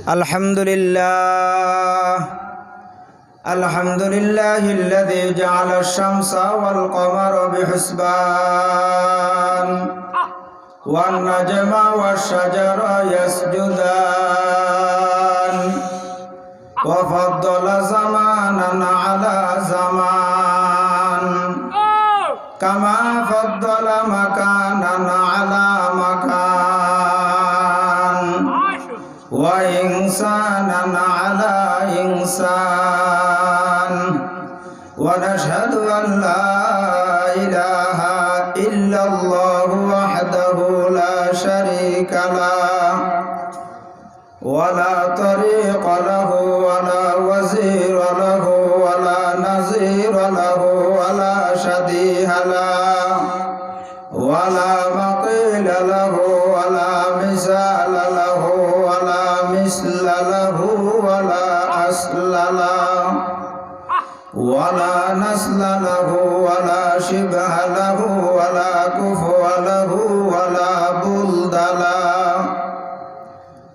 الحمد لله الذي جعل الشمس والقمر بحسبان والنجم والشجر يسجدان وفضل زمانا على زمان كما فضل مكانا على مكان وإنسانا على إنسان ونشهد أن لا إله إلا الله وحده لا شريك له ولا طريق له ولا وزير له ولا نظير له ولا شبيه له ولا مقيل له ولا مثال له ولا مثل له ولا أصل له ولا نسل له ولا شبه له ولا كفو له ولا بلد له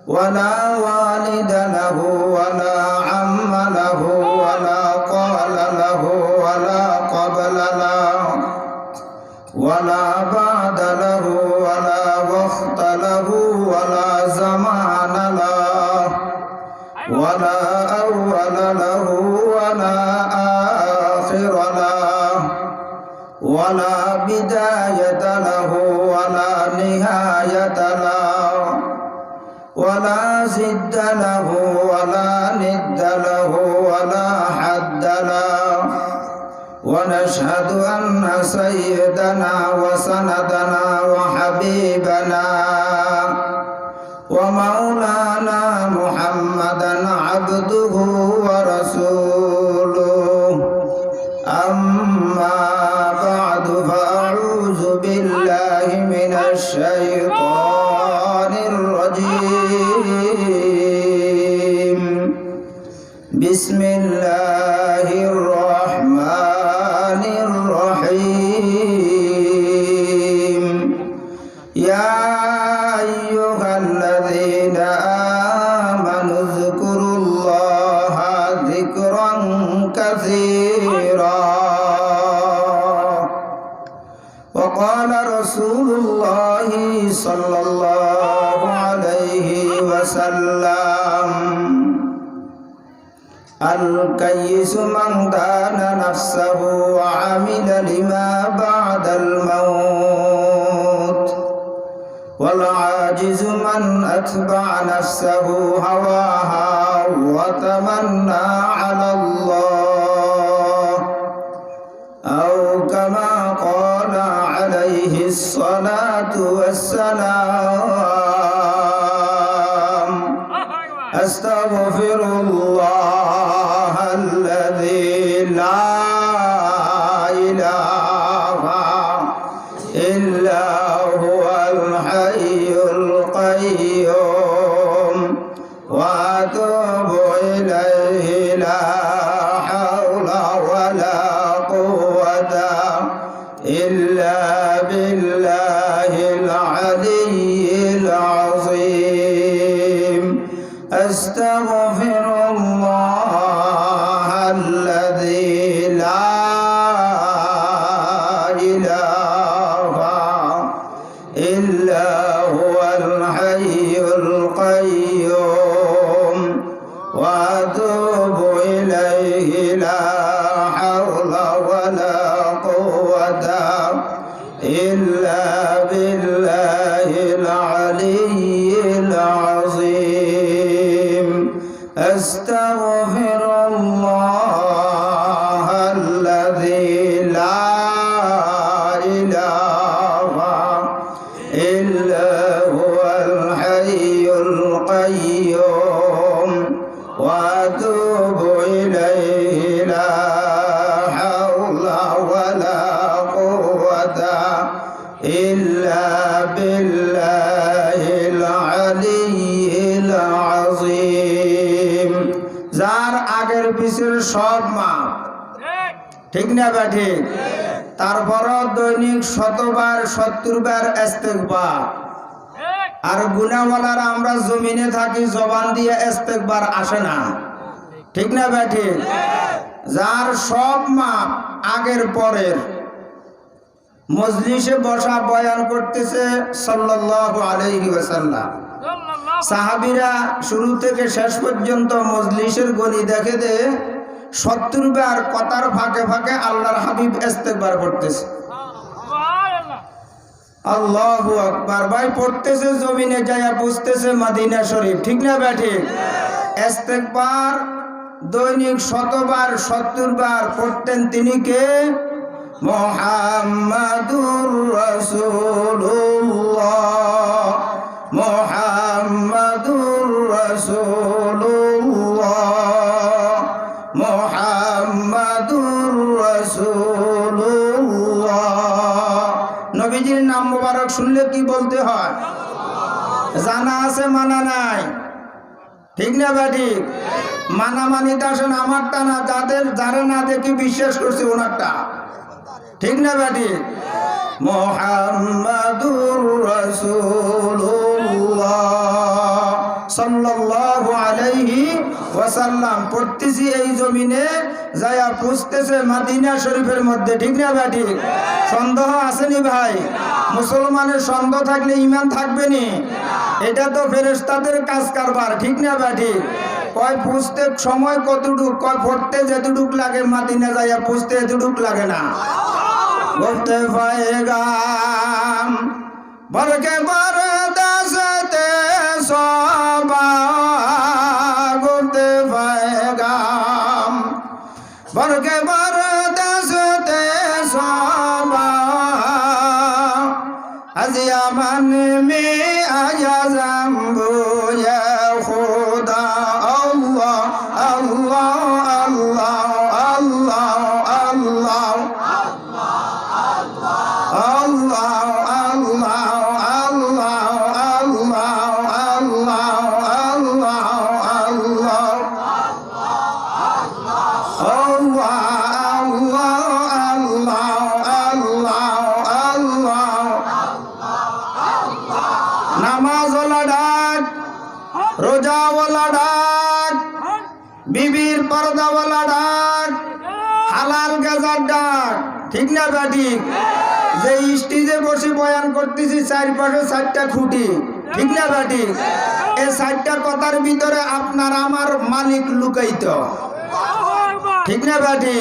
ولا والد له ولا عم له ولا قال له ولا قبل له ولا بعد له ولا وقت له ولا زمان له ولا أول له ولا آخر له ولا بداية له ولا نهاية له ولا زد له ولا ند له ولا حد له ونشهد أن سيدنا وسندنا وحبيبنا ومولانا محمدا عبده ورسوله أما بعد فأعوذ بالله من الشيطان الرجيم بسم الله الرحمن الرحيم يا أيها الذين آمنوا اذكروا الله ذكرا كثيرا وقال رسول الله صلى الله عليه وسلم الكيس من دان نفسه وعمل لما بعد الموت والعاجز من أتبع نفسه هواها وتمنى على الله أو كما قال عليه الصلاة والسلام أستغفر الله الذي لا إله إلا هو الحي القيوم وأتوب إليه لا حول ولا قوة إلا بالله العلي العظيم أستغفر الله الذي لا إله إلا هو الحي القيوم وأتوب إليه لا حول ولا قوة إلا بالله العلي العظيم أستغفر الله الذي لا إله إلا هو الحي القيوم وأتوب إليه لا حول ولا قوة إلا بالله العلي العظيم যার আগের পিছের সব মাপ ঠিক না বা ঠিক তারপরও দৈনিক 100 বার 70 বার ইস্তেগফার আর গুনাহওয়ালারা আমরা জমিনে থাকি, জবান দিয়ে ইস্তেগফার আসে না, ঠিক না বেঠি? যার সব মাপ আগের পরের, মজলিসে বসা বয়ান করতেছে সাল্লাল্লাহু আলাইহি ওয়াসাল্লাম, সাহাবীরা শুরু থেকে শেষ পর্যন্ত মজলিসের গনি দেখে দে 70 বার কথার ফাঁকে ফাঁকে আল্লাহর হাবিব ইস্তেগফার করতেছে। আল্লাহু আকবার। ভাই পড়তেছে, জমিনে যায়া বুঝতেছে মদিনা শরীফ, ঠিক না বেঠি? ইস্তেগফার দৈনিক 100 বার 70 বার পড়তেন তিনি কে? মুহাম্মাদুর রাসূলুল্লাহ, মুহাম্মাদুর রাসূলুল্লাহ, মুহাম্মাদুর রাসূলুল্লাহ। নবীজির নাম মোবারক শুনলে কি বলতে হয়? জানা আছে, মানা নাই, ঠিক না বেটি? মানামানিটা আসেন আমারটা না, যারা না দেখি বিশ্বাস করছে ওনারটা, ঠিক না বেটি? মুহাম্মাদুর রাসূলুল্লাহ সাল্লাল্লাহু আলাইহি ওয়াসাল্লাম পড়তেছি এই জমিনে যায়া পুছতেছে মদিনা শরীফের মধ্যে, ঠিক না বেটি? সন্দেহ আসেনি ভাই? মুসলমানের সন্দেহ থাকলে ঈমান থাকবে নি? এটা তো ফেরেশতাদের কাজ কারবার, ঠিক না বেটি? কয় পুছতে সময় কতটুক, কয় পড়তে যেটুক লাগে মদিনা যায়া পুছতে এতটুক লাগে না। বলতে পায়গাম বরকে বরদাসতে সবা, বলতে পায়গাম বরকে বরদাসতে সবা, আজিয়া মান মে আয়া জাম্বু ইয়া খুদা। আল্লাহ আল্লাহ আল্লাহ আল্লাহ আল্লাহ আল্লাহ আল্লাহ আল্লাহ আল্লাহ আল্লাহ আল্লাহ আল্লাহ আল্লাহ। নামাজওয়ালা ডাক, রোজাওয়ালা ডাক, বিবির পর্দাওয়ালা ডাক, হালাল গাজার ডাক, ঠিক না বেটি? যে স্টেজে বসে বয়ান করতেছি চারপাশে 4টা খুঁটি, ঠিক না বেটি? এই 4টা কথার ভিতরে আপনার আমার মালিক লুকাইত, ঠিক না বেটি?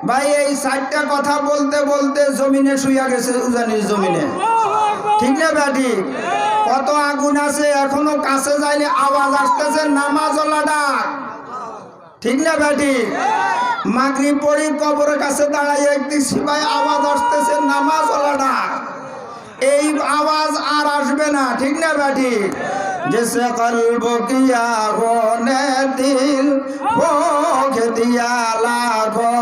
ভাই এই 4টা কথা বলতে বলতে জমিনে শুইয়া গেছে, উজানির জমিনে, ঠিক না বেটি? কত আগুন আছে, এখনো কাছে যাইলে আওয়াজ আসতেছে নামাজওয়ালা ডাক, ঠিক না বেটি? মাগরিব পড়ি কবরের কাছে দাঁড়াইয়া দেখছি ভাই আওয়াজ আসতেছে নামাজওয়ালা ডাক, এই আওয়াজ আর আসবে না, ঠিক না বেটি? जैसे कल्ब किया होने दिल भोग दिया लागो,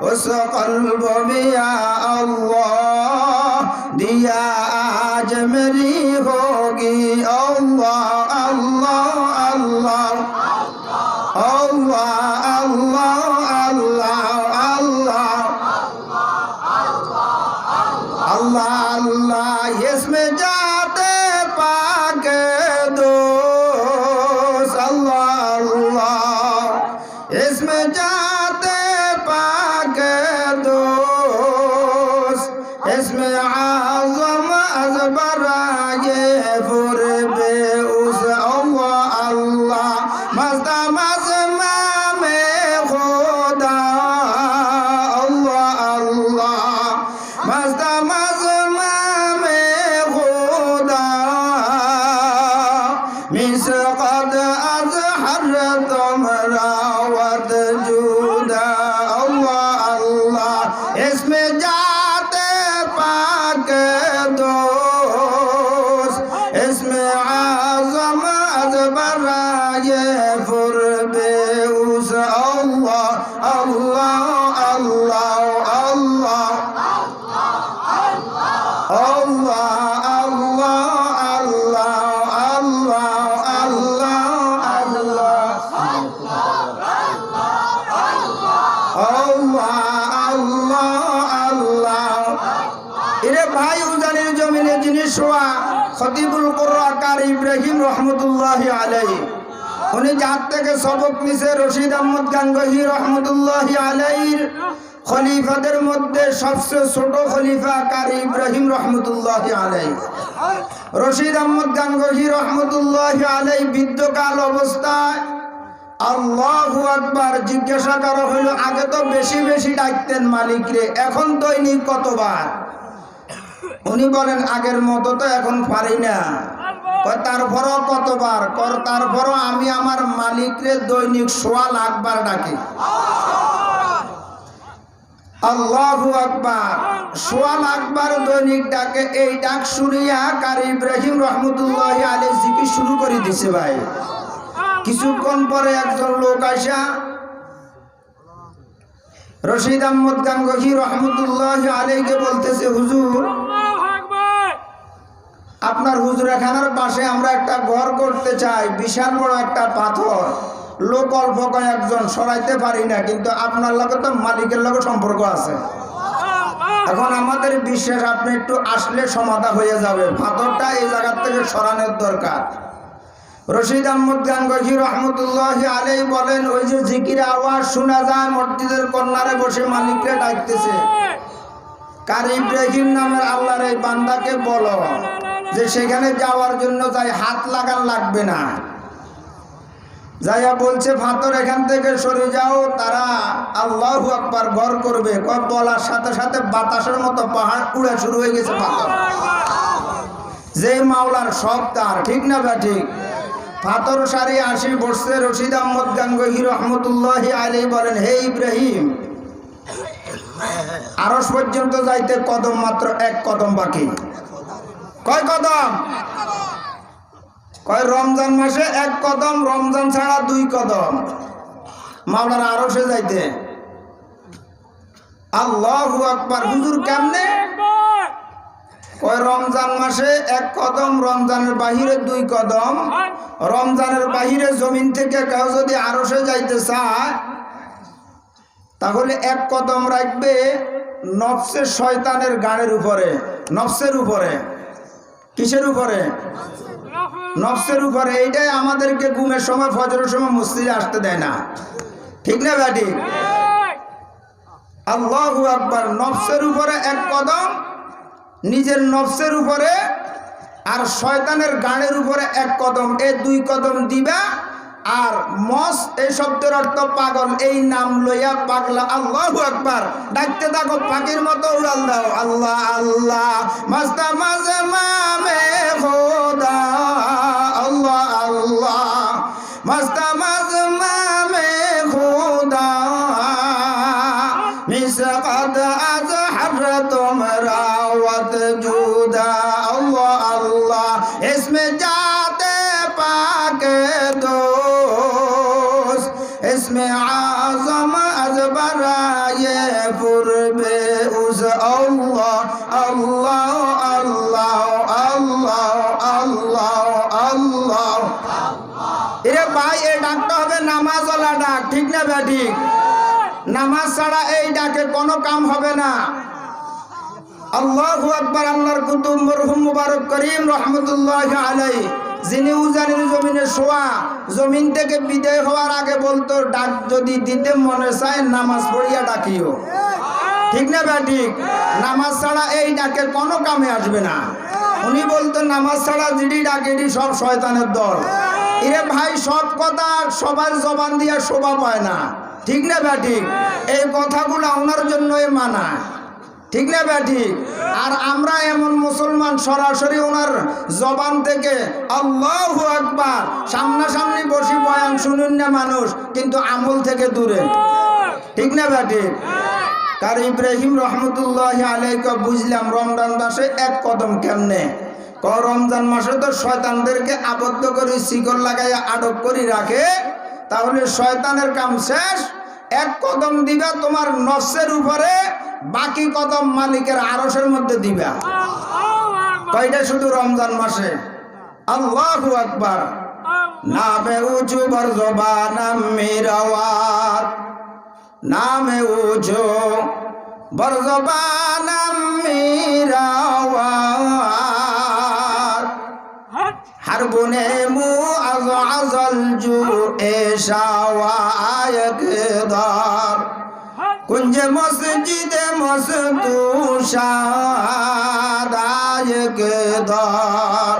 उस कल्ब मिया अल्लाह दिया आज मेरी होगी। अल्लाह अल्लाह अल्लाह अल्लाह अल्लाह अल्लाह अल्लाह अल्लाह अल्लाह। इसमें जाते पाके दोस्त, अल्लाह अल्लाह, इसमें जाते पाके दोस्त, इसमें आज़म अज़बरा ये फुरबे उस। अल्लाह अल्लाह मस्ता मज़मा में खुदा, अल्लाह अल्लाह मस्ता मज़मा में खुदा, मिस कद अज़हर तुमरा वद जुदा। अल्लाह अल्लाह इसमें जाते पाक दोस्त, इसमें आज़म अज़बरा ये फुरबे उस। अल्लाह अल्लाह अल्लाह अल्लाह अल्लाह अल्लाह अल्लाह अल्लाह अल्लाह अल्लाह अल्लाह अल्लाह। এরে ভাই উজানির জমিনে যিনি শোয়া খতিবুল কুররা কারি ইব্রাহিম রহমতুল্লাহি আলাইহি, উনি যার থেকে সবক নিছে রশিদ আহমদ গাঙ্গোহী রহমতুল্লাহি আলাইহির খলিফাদের মধ্যে সবচেয়ে ছোট খলিফা কারি ইব্রাহিম রহমতুল্লাহি আলাইহি। রশিদ আহমদ গাঙ্গোহী রহমতুল্লাহি আলাইহি বৃদ্ধকাল অবস্থায় আল্লাহু আকবার জিজ্ঞাসা করা হলো, আগে তো বেশি বেশি ডাকতেন মালিক রে, এখন দৈনিক কতবার? উনি বলেন আগের মতো তো এখন পারি না। তারপরও কতবার? তারপরও আমি আমার মালিক রে দৈনিক 1.25 লাখ বার ডাকি। আল্লাহু আকবার, 1.25 লাখ বার দৈনিক ডাকে। এই ডাক শুনিয়া কারি ইব্রাহিম রহমতুল্লাহি আলাইহি জিকির শুরু করে দিছে ভাই। কিছুক্ষণ পরে একজন লোক আইসা রশিদ আহমদ গাঙ্গোহী রহমতুল্লাহি আলাইহিকে বলতেছে, হুজুর আপনার হুজুরখানার পাশে আমরা একটা ঘর করতে চাই, বিশাল বড় একটা পাথর, লোক অল্প কয়েকজন, সরাইতে পারি না, কিন্তু আপনার লগে তো মালিকের লগে সম্পর্ক আছে। এখন আমাদের বিশ্বাস আপনি একটু আসলে সমাধান হয়ে যাবে, পাথরটা এই জায়গার থেকে সরানোর দরকার। রশিদ আহমদ গাঙ্গোহী রহমতুল্লাহি আলাইহি বলেন, ওই যে জিকির আওয়াজ শোনা যায় মসজিদের কর্নারে বসে মালিককে ডাকতেছে, কারি ইব্রাহিম নামের আল্লাহর এই বান্দাকে বলো যে সেখানে যাওয়ার জন্য যাই, হাত লাগান লাগবে না। যাইয়া বলছে পাথর এখান থেকে সরে যাও, তারা আল্লাহু আকবার ঘর করবে। বলার সাথে সাথে বাতাসের মতো পাহাড় উড়া শুরু হয়ে গেছে পাথর। যে মাওলার সব তার, ঠিক না বা ঠিক? পাথর সারি আসি বসছে। রশিদ আহমদ গাঙ্গোহী রহমতুল্লাহি আলাইহি বলেন, হে ইব্রাহিম, আরশ পর্যন্ত যাইতে কদম মাত্র 1 কদম বাকি। কয় কদম? কয় রমজান মাসে 1 কদম, রমজান ছাড়া 2 কদম মাওলানা আরশে যাইতে। আল্লাহু আকবার। হুজুর কেমনে? কয় রমজান মাসে 1 কদম, রমজানের বাহিরে 2 কদম। রমজানের বাহিরে জমিন থেকে কেউ যদি আরশে যাইতে চায় তাহলে 1 কদম রাখবে নফসে শয়তানের গাড়ের উপরে। নফসের উপরে। কিসের উপরে? নফসের উপরে। এইটাই আমাদেরকে ঘুমের সময়, ফজরের সময় মসজিদে আসতে দেয় না, ঠিক না ব্যাটি? আল্লাহু আকবার। নফসের উপরে 1 কদম, নিজের নফসের উপরে, আর শয়তানের গাড়ের উপরে 1 কদম। এই 2 কদম দিবা। আর মস এই শব্দের অর্থ পাগল, এই নাম লইয়া পাগলা আল্লাহু আকবার ডাকতে থাকো, পাখির মতো উড়াল দাও। আল্লাহ আল্লাহ মাস্তা মাঝে মামে খোদা, আল্লাহ আল্লাহ মাস্তা মাঝে মামে খোদা, মিসকাদ আজ হর তোমরা ওয়াত জুদা। আল্লাহ আল্লাহ ইসমে জাতে পাকে দো, इसमें आज़म अज बराए पुरबे उस अल्लाह अल्लाह अल्लाह अल्लाह अल्लाह अल्लाह। এরে ভাই, এই ডাকটা হবে নামাজওয়ালা ডাক, ঠিক না ব্যাটি? নামাজ ছাড়া এই ডাকে কোনো কাম হবে না। আল্লাহু আকবার। আল্লাহর কুতুব মরহুম মুবারক করিম রহমতুল্লাহি আলাইহি, যিনি উজানির জমিনে শোয়া, জমিন থেকে বিদায় হওয়ার আগে বলতো, ডাক যদি দিতে মনে চায় নামাজ পড়িয়া ডাকিও, ঠিক না ব্যাটি? নামাজ ছাড়া এই ডাকে কোনো কামে আসবে না। উনি বলতো নামাজ ছাড়া যিনি ডাকে সব শয়তানের দল। এরে ভাই, সব কথা সবার জবান দিয়া শোভা পায় না, ঠিক না ব্যাটি? এই কথাগুলো ওনার জন্যই মানা, ঠিক না ব্যাটি? আর আমরা এমন মুসলমান, সরাসরি ওনার জবান থেকে আল্লাহু আকবার, সামনাসামনি বসি বয়ান শুনুন না মানুষ, কিন্তু আমল থেকে দূরে, ঠিক না ব্যাটি? কারি ইব্রাহিম রহমতুল্লাহি আলাইহি বুঝলাম রমজান মাসে 1 কদম কেমনে। রমজান মাসে তো শয়তানদেরকে আবদ্ধ করে শিকল লাগাইয়া আটক করে রাখে, তাহলে শয়তানের কাম শেষ। 1 কদম দিবা তোমার নফসের উপরে, বাকি কদম মালিকের আরশের মধ্যে দিবা। কয়টা? শুধু রমজান মাসে। আল্লাহু আকবার। নামে উঁচু বরজবানাম মিরাওয়াত, নামে উঁচু বরজবানাম মিরাওয়াত, حربنے معزز الجوع شوائق دار کنج مسجد مستوشاد آیق دار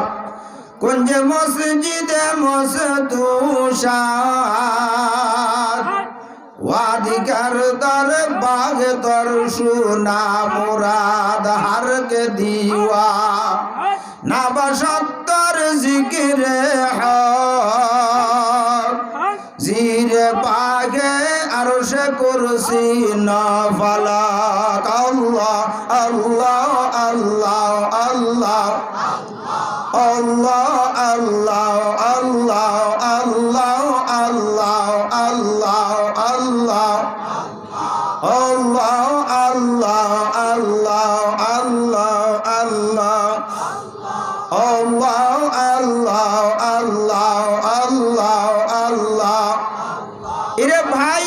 کنج مسجد مستوشاد وادی کردر باغ در شونا مراد ہر کے دیوا نبشتر ذکر حق زیر باغ عرش کرسی نفلک اللہ اللہ اللہ اللہ اللہ اللہ اللہ اللہ اللہ اللہ Allah Allah Allah Allah Allah Allah Allah Allah Allah Allah Allah ইরে ভাই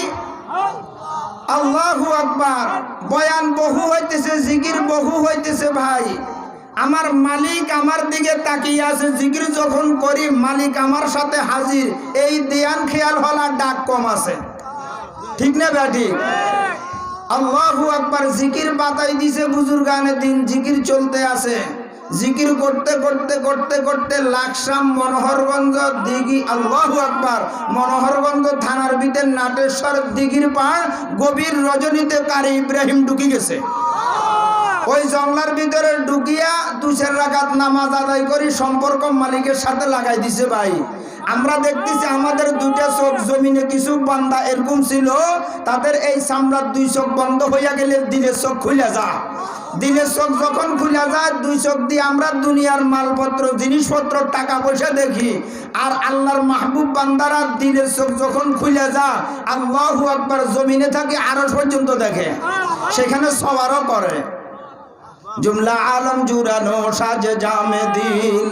আল্লাহু আকবার বয়ান বহু হইতেছে জিকির বহু হইতেছে ভাই আমার মালিক আমার দিকে তাকিয়ে আছে জিকির যখন করি মালিক আমার সাথে হাজির এই ধ্যান খেয়াল হলা ডাক কম আছে ঠিক না বেটি আল্লাহু আকবার জিকির বাতাই দিছে বুজুর্গানে দিন জিকির চলতে আছে জিকির করতে করতে করতে করতে লাকসাম মনোহরগঞ্জ দিঘি আল্লাহু আকবার মনোহরগঞ্জ থানার ভিতর নাটেশ্বর দিঘির পাড় গভীর রজনীতে কারি ইব্রাহিম ঢুকি গেছে ওই জঙ্গলার ভিতরে ঢুকিয়া 2 রাকাত নামাজ আদায় করি সম্পর্ক মালিকের সাথে লাগাই দিছে ভাই আমরা দেখতেছি আমাদের দুইটা চোখ জমিনে কিছু বান্দা এরকম ছিল তাদের এই চামড়ার 2 চোখ বন্ধ হইয়া গেলে দিলের চোখ খুলে যায় দিলের চোখ যখন খুলে যায় 2 চোখ দিয়ে আমরা দুনিয়ার মালপত্র জিনিসপত্র টাকা পয়সা দেখি আর আল্লাহর মাহবুব বান্দারা দিলের চোখ যখন খুলে যায় আল্লাহু আকবার জমিনে থাকে আরশ পর্যন্ত দেখে সেখানে সওয়ারও করে जुमला आलम जुरानो साज जामे दिल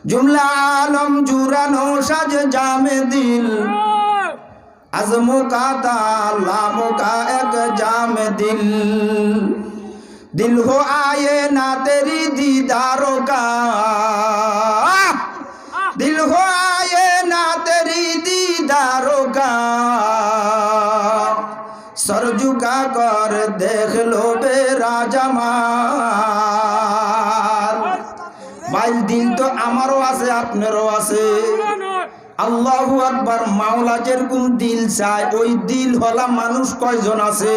जुमला आलम जुरानो साज जामे दिल आजमो का तालामो का एक जामे दिल दिल हो आए ना तेरी दीदारों का दिल हो आए ना तेरी दीदारों का सर झुका कर देख लो बेरा जमाल भाई दिल तो আমারও আছে আপনারও আছে আল্লাহু আকবার মাওলা যেরকম দিল চায় ওই দিল হলা মানুষ কয়জন আছে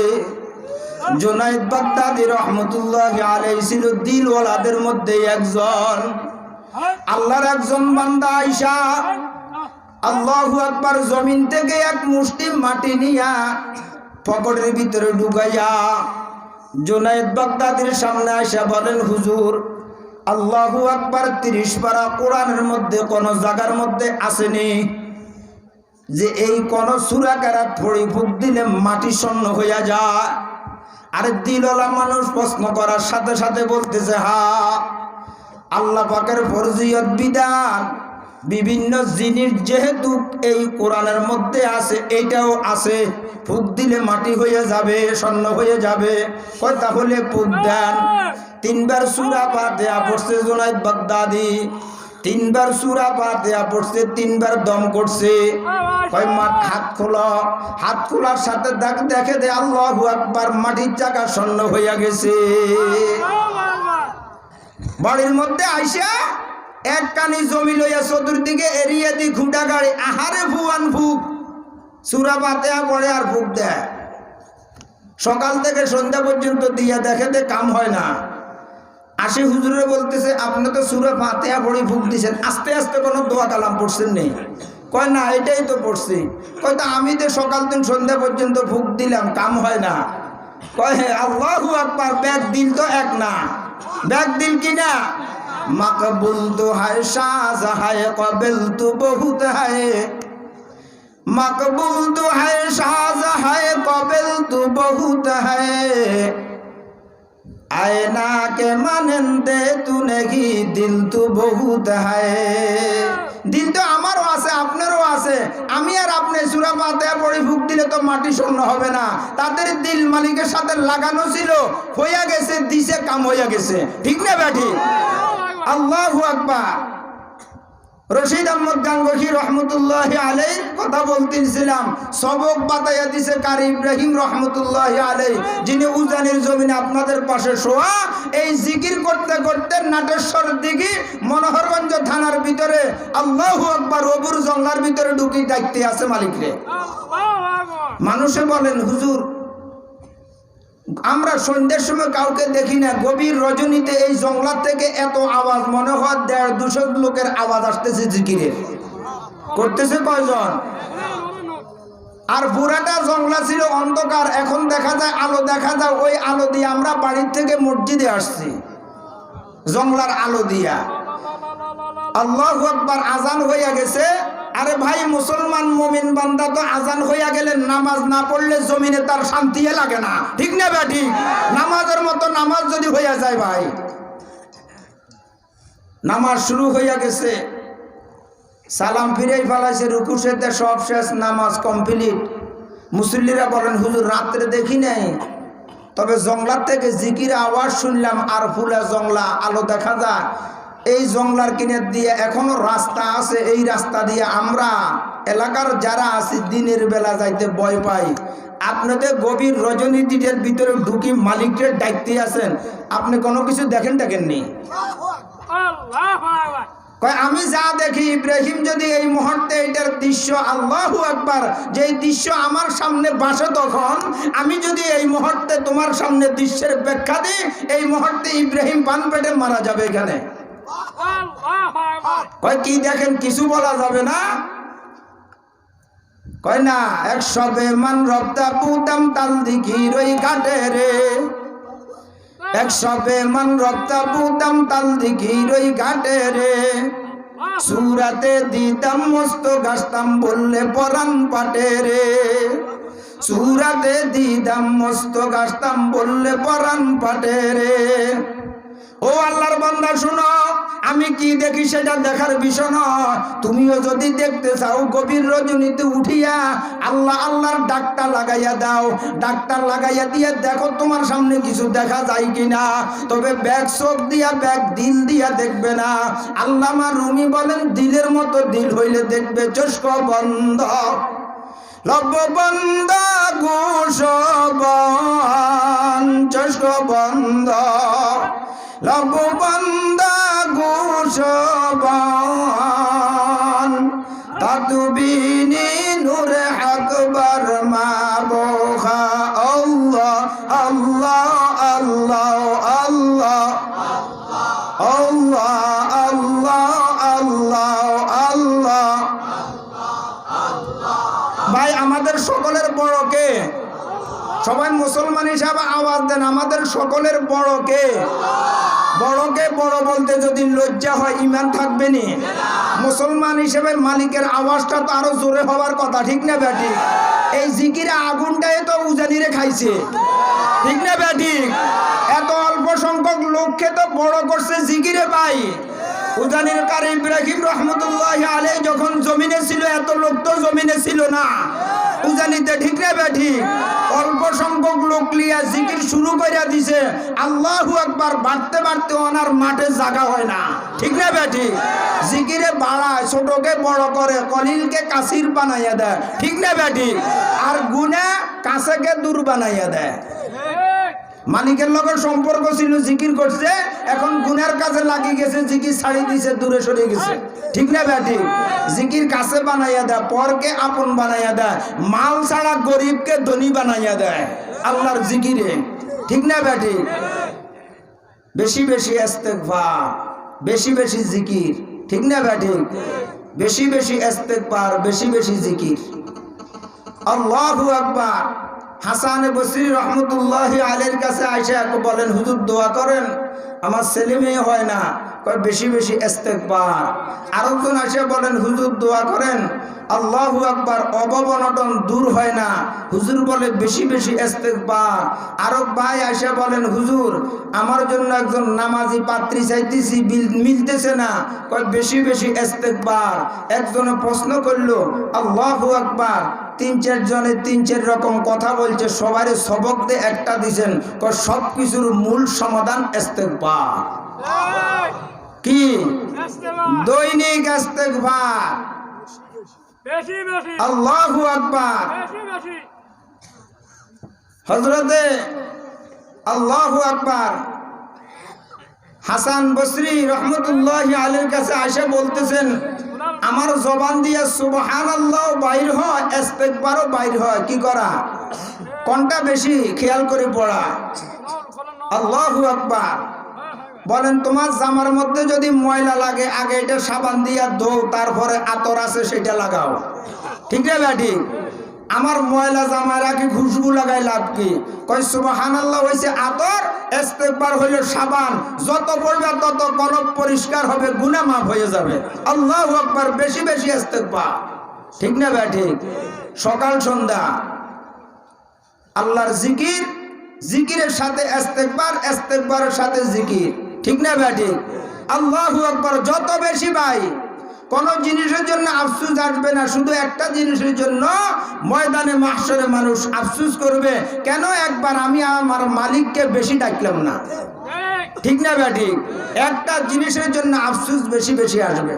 জুনায়েদ বাগদাদি রহমাতুল্লাহি আলাইহি ছিল দিলওয়ালাদের মধ্যে একজন আল্লাহর একজন বান্দা আয়েশা আল্লাহু আকবার জমিন থেকে এক মুষ্টি মাটি নিয়া পকেটের ভিতরে ঢুকাইয়া জুনায়েদ বাগদাদির সামনে এসে বলেন হুজুর আল্লাহু আকবার 30 পারা কোরআনের মধ্যে কোন জায়গার মধ্যে আসেনি যে এই কোন সূরা কেরাত পড়ি ফুক দিলে মাটি শূন্য হইয়া যায় আর দিলওয়ালা মানুষ প্রশ্ন করার সাথে সাথে বলতেছে হ্যাঁ আল্লাহ পাকের ফরজিয়ত বিধান বিভিন্ন জিনিস যেহেতু এই কোরআনের মধ্যে আছে এইটাও আছে ফুক দিলে মাটি হয়ে যাবে শূন্য হয়ে যাবে কয় তাহলে ফুক দেন 3 বার সূরা ফাতিহা পড়ছে জুনায়েদ বাগদাদি 3 বার সূরা ফাতিহা পড়ছে 3 বার দম করছে কয় হাত খোলার সাথে দেখে দে আল্লাহু আকবার মাটির চাকা শূন্য হইয়া গেছে বাড়ির মধ্যে আইসা এক কানি জমি লইয়া চতুর্দিকে এরিয়া দি ঘুটা গাড়ি আহারে ফুয়ান ফুক সূরা ফাতিহা পড়ে আর ফুক দেয় সকাল থেকে সন্ধ্যা পর্যন্ত দিয়া দেখে দে কাম হয় না আসে হুজুরে বলতেছে আপনি তো সূরা ফাতিহা পড়ে ফুক দিছেন আস্তে আস্তে কোনো দোয়া কালাম পড়ছেন নেই কয় না এটাই তো পড়ছি কয় তা আমি তো সকাল থেকে সন্ধ্যা পর্যন্ত ফুক দিলাম কাম হয় না কয় হে আল্লাহু আকবার ব্যাগ দিল তো এক না ব্যাগ দিল কি না मकबूल तो है शाज है कबिल तो बहुत है मकबूल तो है शाज है कबिल तो बहुत है आईना के मानंदे तू नहीं दिल तो बहुत है दिल तो আমারও আছে আপনারও আছে আমি আর আপনি সূরা ফাতিহা পড়ে ফুক দিলে তো মাটি শূন্য হবে না তাদের দিল মালিকের সাথে লাগানো ছিল হইয়া গেছে দিছে কাম হইয়া গেছে ঠিক না বেটি আল্লাহু আকবার রশিদ আহমদ গাঙ্গোহী রহমতুল্লাহ আলাইহির কথা বলতেছিলাম। সবক বাতাইয়া দিছে কারি ইব্রাহিম রহমতুল্লাহ আলাইহি, যিনি উজানির জমিনে আপনাদের পাশে শোয়া। এই জিকির করতে করতে নাটেশ্বর দিঘি মনোহরগঞ্জ থানার ভিতরে আল্লাহু আকবার অবুর জঙ্গলার ভিতরে ঢুকি ডাকতে আছে মালিকরে। মানুষে বলেন হুজুর আমরা সন্ধ্যের সময় কাউকে দেখি না, গভীর রজনীতে এই জঙ্গলা থেকে এত আওয়াজ, মনে হয় 150 লোকের আওয়াজ আসতেছে জিকিরের। করতেছে কয়জন? আর পুরাটা জঙ্গলা ছিল অন্ধকার, এখন দেখা যায় আলো দেখা যায়। ওই আলো দিয়ে আমরা বাড়ির থেকে মসজিদে আসছি, জঙ্গলার আলো দিয়া। আল্লাহু আকবার, আজান হইয়া গেছে। আরে ভাই মুসলমান মুমিন বান্দা তো আজান হইয়া গেলে নামাজ না পড়লে জমিনে তার শান্তি লাগে না, ঠিক না বেটি? নামাজের মতো নামাজ যদি হইয়া যায় ভাই, নামাজ শুরু হইয়া গেছে, সালাম ফিরেই ফেলাইছে, রুকু সেজদা সব শেষ, নামাজ কমপ্লিট। মুসল্লিরা বলেন হুজুর রাত্রে দেখি নাই, তবে জঙ্গলার থেকে জিকির আওয়াজ শুনলাম আর ফুলা জঙ্গলা আলো দেখা যায়। এই জঙ্গলার কিনার দিয়ে এখনো রাস্তা আছে, এই রাস্তা দিয়ে আমরা এলাকার যারা আছি দিনের বেলা যাইতে ভয় পাই। আপনাদের গভীর রজনীতির ভিতরে ঢুকি মালিকের দায়িত্বে আছেন, আপনি কোনো কিছু দেখেননি? আমি যা দেখি ইব্রাহিম যদি এই মুহূর্তে এটার দৃশ্য, আল্লাহু আকবার, যে দৃশ্য আমার সামনে বাসে, তখন আমি যদি এই মুহূর্তে তোমার সামনে দৃশ্যের ব্যাখ্যা দিই, এই মুহূর্তে ইব্রাহিম পান পেটে মারা যাবে এখানে। কয় কি দেখেন, কিছু বলা যাবে না? কয় না, 100 বেমান রপ্তা পুতাম তাল দিঘি রই ঘাটে রে, 100 বেমান রপ্তা পুতাম তাল দিঘি রই ঘাটে রে, সুরাতে দিতাম মস্ত গাছতাম বললে পরাণ পাটে রে, সুরাতে দিতাম মস্ত গাছতাম বললে পরাণ পাটে রে। ও আল্লাহর বান্দা শুনো, আমি কি দেখি সেটা দেখার বিষয় নয়। তুমিও যদি দেখতে চাও গভীর রজনীতে উঠিয়া আল্লাহ আল্লাহর ডাকটা লাগাইয়া দাও, ডাকটা লাগাইয়া দিয়ে দেখো তোমার সামনে কিছু দেখা যায় কিনা। তবে ব্যাগ চোখ দিয়া, ব্যাগ দিল দিয়া দেখবে না। আল্লামা রুমি বলেন দিলের মতো দিল হইলে দেখবে চোখ বন্ধ, লব বন্ধ গোসবন, চোখ বন্ধ লব বন্ধ গোসবন, তাতুবিনী নূরে আকবর মা বোখা, আল্লাহ আল্লাহ আল্লাহ আল্লাহ আল্লাহ আল্লাহ আল্লাহ আল্লাহ। ভাই আমাদের সকলের বড় কে? সবাই মুসলমান হিসাবে আওয়াজ দেন, আমাদের সকলের বড় কে? বড়কে বড় বলতে যদি লজ্জা হয় ঈমান থাকবে নি? মুসলমান হিসেবে মালিকের আওয়াজটা তো আরো জোরে হওয়ার কথা, ঠিক না বেটি? এই জিকিরে আগুনটাই তো উজানিরে খাইছে, ঠিক না বেটি? এত অল্প সংখ্যক লোককে তো বড় করছে জিকিরে ভাই। উজানির কারি ইব্রাহিম রহমতুল্লাহ আলাইহি যখন জমিনে ছিল এত লোক তো জমিনে ছিল না উজানিতে, ঠিক না বেটি? অল্প সংখ্যক লোক লিয়া জিকির শুরু করে দিছে। আল্লাহু আকবার বাড়তে বাড়তে ওনার মাঠে জায়গা হয় না, ঠিক না বেটি? জিকিরে বাড়ায়, ছোটকে বড় করে, কলিলকে কাসির বানাইয়া দেয়, ঠিক না বেটি? আর গুণে কাছেকে দূর বানাইয়া দেয়। মালিকের লগে সম্পর্ক ছিল, জিকির করছে, এখন গুনার কাছে লাগি গেছে, জিকির ছাড়ি দিছে, দূরে সরে গেছে, ঠিক না বেটি? জিকির কাছে বানাইয়া দেয়, পরকে আপন বানাইয়া দেয়, মাল ছাড়া গরিবকে ধনী বানাইয়া দেয় আল্লাহর জিকিরে, ঠিক না বেটি? বেশি বেশি ইস্তেগফার, বেশি বেশি জিকির, ঠিক না বেটি? বেশি বেশি ইস্তেগফার, বেশি বেশি জিকির। আল্লাহু আকবার। হাসান বসরি রহমতুল্লাহ আলাইহির কাছে আয়েশা বলেন হুজুর দোয়া করেন, আমার ছেলে মেয়ে হয় না, কয় বেশি বেশি ইস্তেগফার। আরেকজন আয়েশা বলেন হুজুর দোয়া করেন, আল্লাহু আকবার, অভাব অনটন দূর হয় না, হুজুর বলে বেশি বেশি ইস্তেগফার। আরেক ভাই আয়েশা বলেন হুজুর আমার জন্য একজন নামাজি পাত্রী চাইতেছি, মিলতেছে না, কয় বেশি বেশি ইস্তেগফার। একজনে প্রশ্ন করলো আল্লাহু আকবার, 3-4 জনে 3-4 রকম কথা বলছে, সবারে সবক দিয়ে একটা দিছেন, সব কিছুর মূল সমাধান ইস্তেগফার। কি দৈনিক ইস্তেগফার। আল্লাহু আকবার। হযরতে আল্লাহু আকবার হাসান বসরি রহমতুল্লাহি আলাইহির কাছে এসে বলতেছেন, আমার জবান দিয়ে সুবহানাল্লাহ বাইর হয়, ইস্তেগফারও বাইর হয়, কি করা? কোনটা বেশি খেয়াল করে পড়া? আল্লাহু আকবার। বলেন, তোমার জামার মধ্যে যদি ময়লা লাগে আগে এটা সাবান দিয়া ধো, তারপরে আতর আছে সেটা লাগাও, ঠিক না বেটি? আমার ময়লা জামার আগে খুশবু লাগাই লাভ কি? কয় সুবহানাল্লাহ হইছে আতর, ইস্তেগফার হইল সাবান। যত পড়বে তত কলব পরিষ্কার হবে, গুনাহ মাফ হয়ে যাবে। আল্লাহু আকবার। বেশি বেশি ইস্তেগফার, ঠিক না বেটি? সকাল সন্ধ্যা আল্লাহর জিকির, জিকিরের সাথে ইস্তেগফার, ইস্তেগফারের সাথে জিকির, ঠিক না বেটি? আল্লাহু আকবার। যত বেশি ভাই, কোন জিনিসের জন্য আফসোস আসবে না, শুধু একটা জিনিসের জন্য ময়দানে মাহশরে মানুষ আফসোস করবে, কেন একবার আমি আমার মালিককে বেশি ডাকলাম না, ঠিক না বেটি? একটা জিনিসের জন্য আফসোস বেশি বেশি আসবে।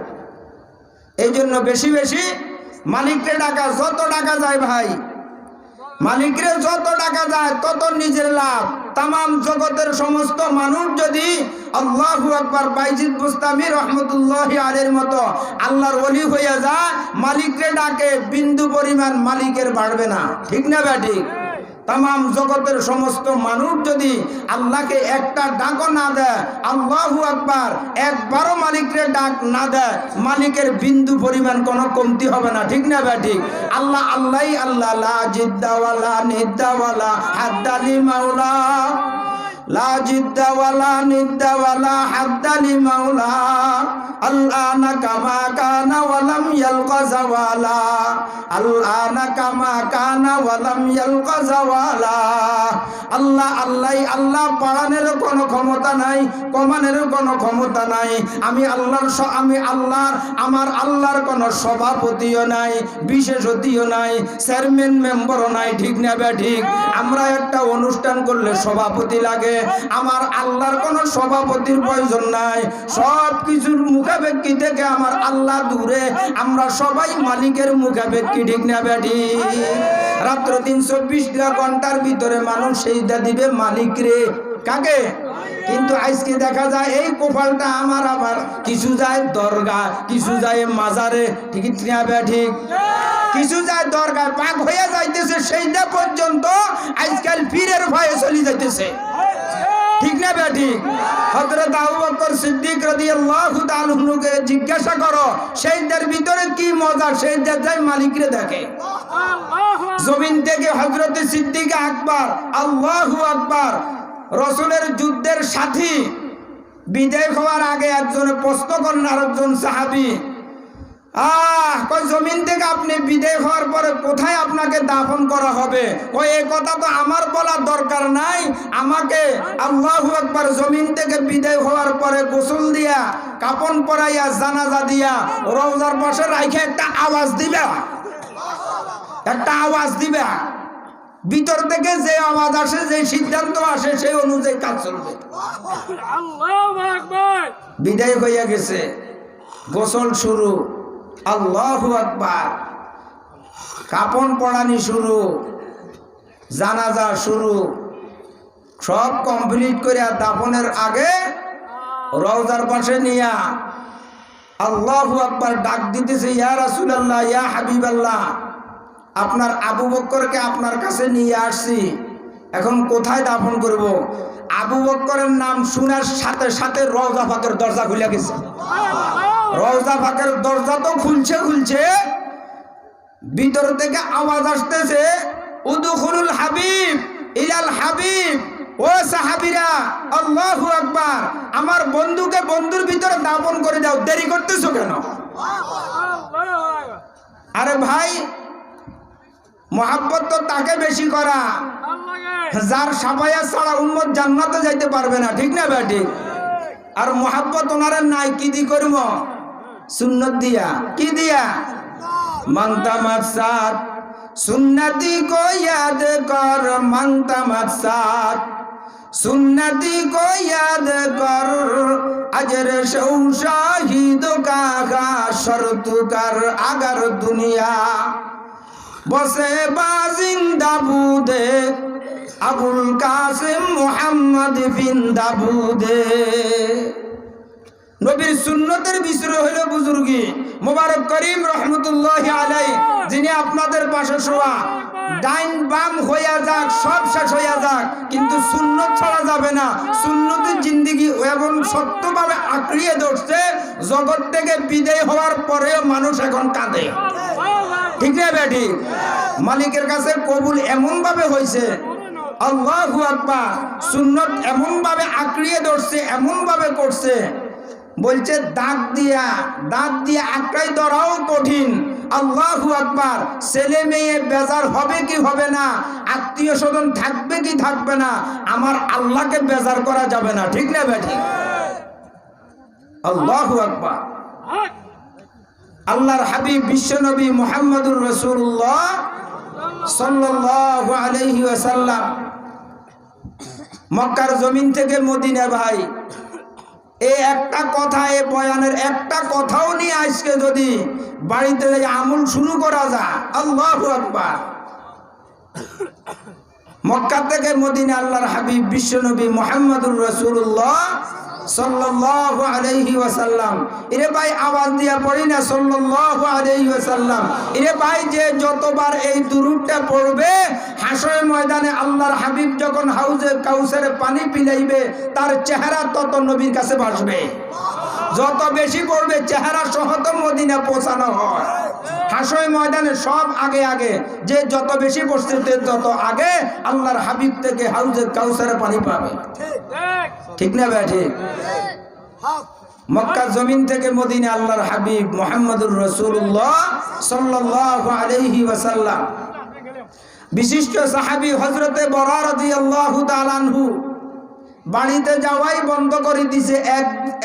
এই জন্য বেশি বেশি মালিককে ডাকা। যত ডাকা যায় ভাই, মালিকরে যত টাকা যায় তত নিজের লাভ। তামাম জগতের সমস্ত মানুষ যদি আল্লাহু আকবার বাইজিদ বুস্তামি রহমতুল্লাহি আলাইহির মতো আল্লাহর ওলি হয়ে যায়, মালিকরে ডাকে, বিন্দু পরিমাণ মালিকের বাড়বে না, ঠিক না বেটি? তামাম জগতের সমস্ত মানুষ যদি আল্লাহকে একটা ডাকও না দেয়, আল্লাহু আকবার একবারও মালিকরে ডাক না দেয়, মালিকের বিন্দু পরিমাণ কোনো কমতি হবে না, ঠিক না বেটি? আল্লাহ আল্লাহই আল্লাহ, লা জিদ্দা ওয়ালা নিদ্দা ওয়ালা হাদ্দালি মাওলা, লা জিদ্দা ওয়ালা নিদ্দা ওয়ালা হাদ্দালি মাওলা, আল্লানা কামা কানা ওয়ালাম ইয়ালকা জাওয়ালা, আল্লানা কামা কানা ওয়ালাম ইয়ালকা জাওয়ালা। আল্লাহ আল্লাহই আল্লাহ, বাড়ানোর কোনো ক্ষমতা নাই, কমানোর কোনো ক্ষমতা নাই। আমি আল্লাহর আমার আল্লাহর কোনো সভাপতিও নাই, বিশেষতিও নাই, চেয়ারম্যান মেম্বারও নাই, ঠিক না ঠিক? আমরা একটা অনুষ্ঠান করলে সভাপতি লাগে, আমার আল্লাহর কোনো সভাপতির প্রয়োজন নাই। সব কিছুর মুখাপেক্ষি থেকে আমার আল্লাহ দূরে, আমরা সবাই মালিকের মুখাপেক্ষি, ঠিক না বেটি? রাত্র 324 ঘন্টার ভিতরে মানুষ সেইটা দিবে মালিক রে, কাকে? কিন্তু আজকে দেখা যায় এই কোপালটা আমার, আবার কিছু যায় দরগা, কিছু যায় মাজারে, ঠিক না বেটি? কিছু যায় দরগায়, পাক হয়ে যাইতেছে, সেইটা পর্যন্ত আজকাল পীরের ভয়ে চলে যাইতেছে, ঠিক না বেটি? হযরত আবু বকর সিদ্দিক রাদিয়াল্লাহু তাআলা আনহুকে জিজ্ঞাসা করো, সেইটার ভিতরে কি মজা? সেইটা যায় মালিকরে দেখে। জমিন থেকে হযরত সিদ্দিক আকবর, আল্লাহু আকবার, রাসূলের যুদ্ধের সাথী, বিদায় হওয়ার আগে একজনে প্রশ্ন করেন আরেকজন সাহাবী, কই জমিন থেকে আপনি বিদায় হওয়ার পরে কোথায় আপনাকে দাফন করা হবে? কই এই কথা তো আমার বলার দরকার নাই, আমাকে আল্লাহু আকবার জমিন থেকে বিদায় হওয়ার পরে গোসল দিয়া, কাফন পরাইয়া, জানাজা দিয়া রওজার পাশে রাইখে একটা আওয়াজ দিবা, একটা আওয়াজ দিবা। ভিতর থেকে যে আওয়াজ আসে, যে সিদ্ধান্ত আসে, সেই অনুযায়ী কাজ চলবে। আল্লাহু আকবার। বিদায় হইয়া গেছে, গোসল শুরু, আল্লাহু আকবার, কাফন পরানি শুরু, জানাজা শুরু, সব কমপ্লিট করে দাফনের আগে রওজার পাশে নিয়া আল্লাহু আকবার ডাক দিতেছে, ইয়া রাসূলুল্লাহ, ইয়া হাবিবাল্লাহ, আপনার আবু বকরকে আপনার কাছে নিয়ে আসছি, এখন কোথায় দাফন করব? আবু বকরের নাম শোনার সাথে সাথে রওজা পাকের দরজা খুলে গেছে। রওজা পাকের দরজা তো খুলছে, ভিতর থেকে আওয়াজ আসতেছে, উদখুলুল হাবিব ইলাল হাবিব। ও সাহাবীরা, আল্লাহু আকবার, আমার বন্ধুকে বন্ধুর ভিতরে দাফন করে দাও, দেরি করতেছো কেন? আরে ভাই, মহাব্বত তো তাকে বেশি করা যার সাফায়া ছাড়া উম্মত জান্নাতে যাইতে পারবে না, ঠিক না বেটি? আর মহাব্বত ওনারে নাই, কি দি করব? সুন্নত দিয়া। কি দিয়া? মানতামাত সাত সুন্নতি কো ইয়াদ কর, মানতামাত সাত सुन्नती को याद कर अजर शौ शाहिदों का शर्त कर अगर दुनिया बसे बाजिंदा बूदे अबुल कासिम मुहम्मद बिंदा बूदे নবীর সুন্নতের বিষয় হলো বুজুর্গি মোবারক করিম রহমতুল্লাহি আলাইহি যিনি আপনাদের পাশে শোয়া ডাইন বাম হইয়া যাক সব শেষ হইয়া যাক কিন্তু সুন্নত ছাড়া যাবে না সুন্নতের জিন্দেগি এমন সত্যভাবে আঁকড়িয়ে ধরছে জগৎ থেকে বিদায় হওয়ার পরেও মানুষ এখন কাঁদে ঠিক না বেটি মালিকের কাছে কবুল এমন ভাবে হইছে আল্লাহু আকবার সুন্নত এমন ভাবে আঁকড়িয়ে ধরছে এমন ভাবে করছে বলছে দাঁত দিয়ে আঁকড়াই ধরাও কঠিন আল্লাহু আকবার ছেলে মেয়ে বেজার হবে কি হবে না আত্মীয় স্বজন থাকবে কি থাকবে না আমার আল্লাহকে বেজার করা যাবে না ঠিক না বেটি আল্লাহু আকবার আল্লাহর হাবিব বিশ্বনবী মুহাম্মদুর রাসূলুল্লাহ সাল্লাল্লাহু আলাইহি ওয়াসাল্লাম মক্কার জমিন থেকে মদিনা ভাই এই একটা কথা এই বয়ানের একটা কথাও নিয়ে আজকে যদি বাড়িতে আমল শুরু করা যায় আল্লাহু আকবার মক্কা থেকে মদিনা আল্লাহর হাবিব বিশ্বনবী মুহাম্মদুর রাসূলুল্লাহ সাল্লাল্লাহু আলাইহি ওয়াসাল্লাম এরে ভাই আওয়াজ দিয়া পড়ি না সাল্লাল্লাহু আলাইহি ওয়াসাল্লাম এরে ভাই যে যতবার এই দুরূদটা পড়বে হাশরের ময়দানে আল্লাহর হাবিব যখন হাউজে কাউসারে পানি পিলাইবে তার চেহারা তত নবীর কাছে ভাসবে যত বেশি পড়বে চেহারা সহ তো মদিনা পৌঁছানো হয় হাশরের ময়দানে সব আগে আগে যে যত বেশি বসতে তত আগে আল্লাহর হাবিব থেকে হাউজে কাউসারে পানি পাবে ঠিক না ভাই ঠিক মক্কা জমিন থেকে মদিনা আল্লাহর হাবিব মুহাম্মদুর রাসূলুল্লাহ সাল্লাল্লাহু আলাইহি ওয়াসাল্লাম বিশিষ্ট সাহাবী হযরতে বরা রাদিয়াল্লাহু তাআলা আনহু বাড়িতে যাওয়াই বন্ধ করে দিয়েছে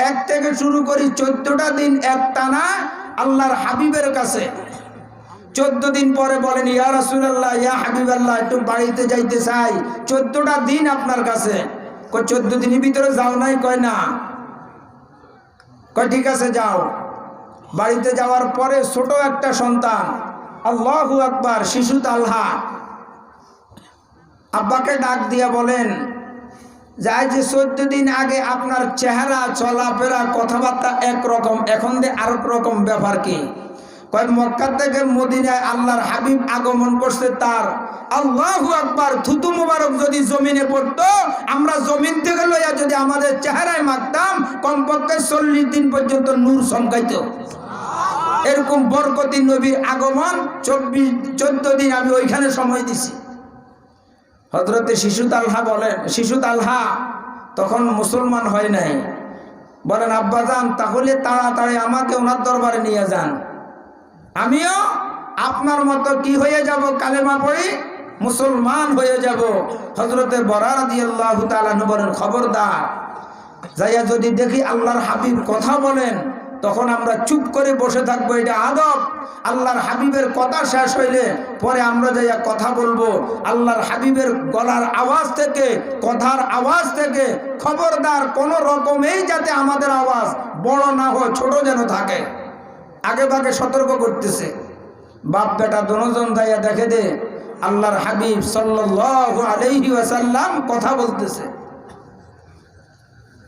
এক থেকে শুরু করি 14টা দিন একটানা আল্লাহর হাবিবের কাছে 14 দিন পরে বলেন ইয়া রাসূলুল্লাহ ইয়া হাবিবাল্লাহ একটু বাড়িতে যাইতে চাই 14টা দিন আপনার কাছে কই 14 দিনের ভিতরে যাও নাই কয় না কয় ঠিক আছে যাও বাড়িতে যাওয়ার পরে ছোট একটা সন্তান আল্লাহু আকবার শিশু তালহা আব্বাকে ডাক দিয়া বলেন যাই যে 14 দিন আগে আপনার চেহারা চলাফেরা কথাবার্তা একরকম এখন দিয়ে আরেক রকম ব্যাপার কি কয় মক্কা থেকে মদিনায় আল্লাহর হাবিব আগমন করছে তার আল্লাহু আকবার থুতু মুবারক যদি জমিনে পড়তো আমরা জমিন থেকে লইয়া যদি আমাদের চেহারায় মাখতাম কমপক্ষে 40 দিন পর্যন্ত নূর চমকাইতো এরকম বরকতি নবীর আগমন 14 দিন আমি ওইখানে সময় দিছি হযরতে শিশু তালহা তখন মুসলমান হয় নাই বলেন আব্বাজান তাহলে তাড়াতাড়ি আমাকে ওনার দরবারে নিয়ে যান আমিও আপনার মতো কি হয়ে যাব কালেমা পড়ি মুসলমান হয়ে যাব হযরতে বরা রাদিয়াল্লাহু তাআলা বলেন খবরদার যাইয়া যদি দেখি আল্লাহর হাবিব কথা বলেন তখন আমরা চুপ করে বসে থাকবো এটা আদব আল্লাহর হাবিবের কথা শেষ হইলে পরে আমরা যাইয়া কথা বলবো আল্লাহর হাবিবের গলার আওয়াজ থেকে কথার আওয়াজ থেকে খবরদার কোন রকমেই যাতে আমাদের আওয়াজ বড় না হয় ছোট যেন থাকে আগে ভাগে সতর্ক করতেছে বাপ বেটা দুজন যাইয়া দেখে দে আল্লাহর হাবিব সাল্লাল্লাহু আলাইহি ওয়াসাল্লাম কথা বলতেছে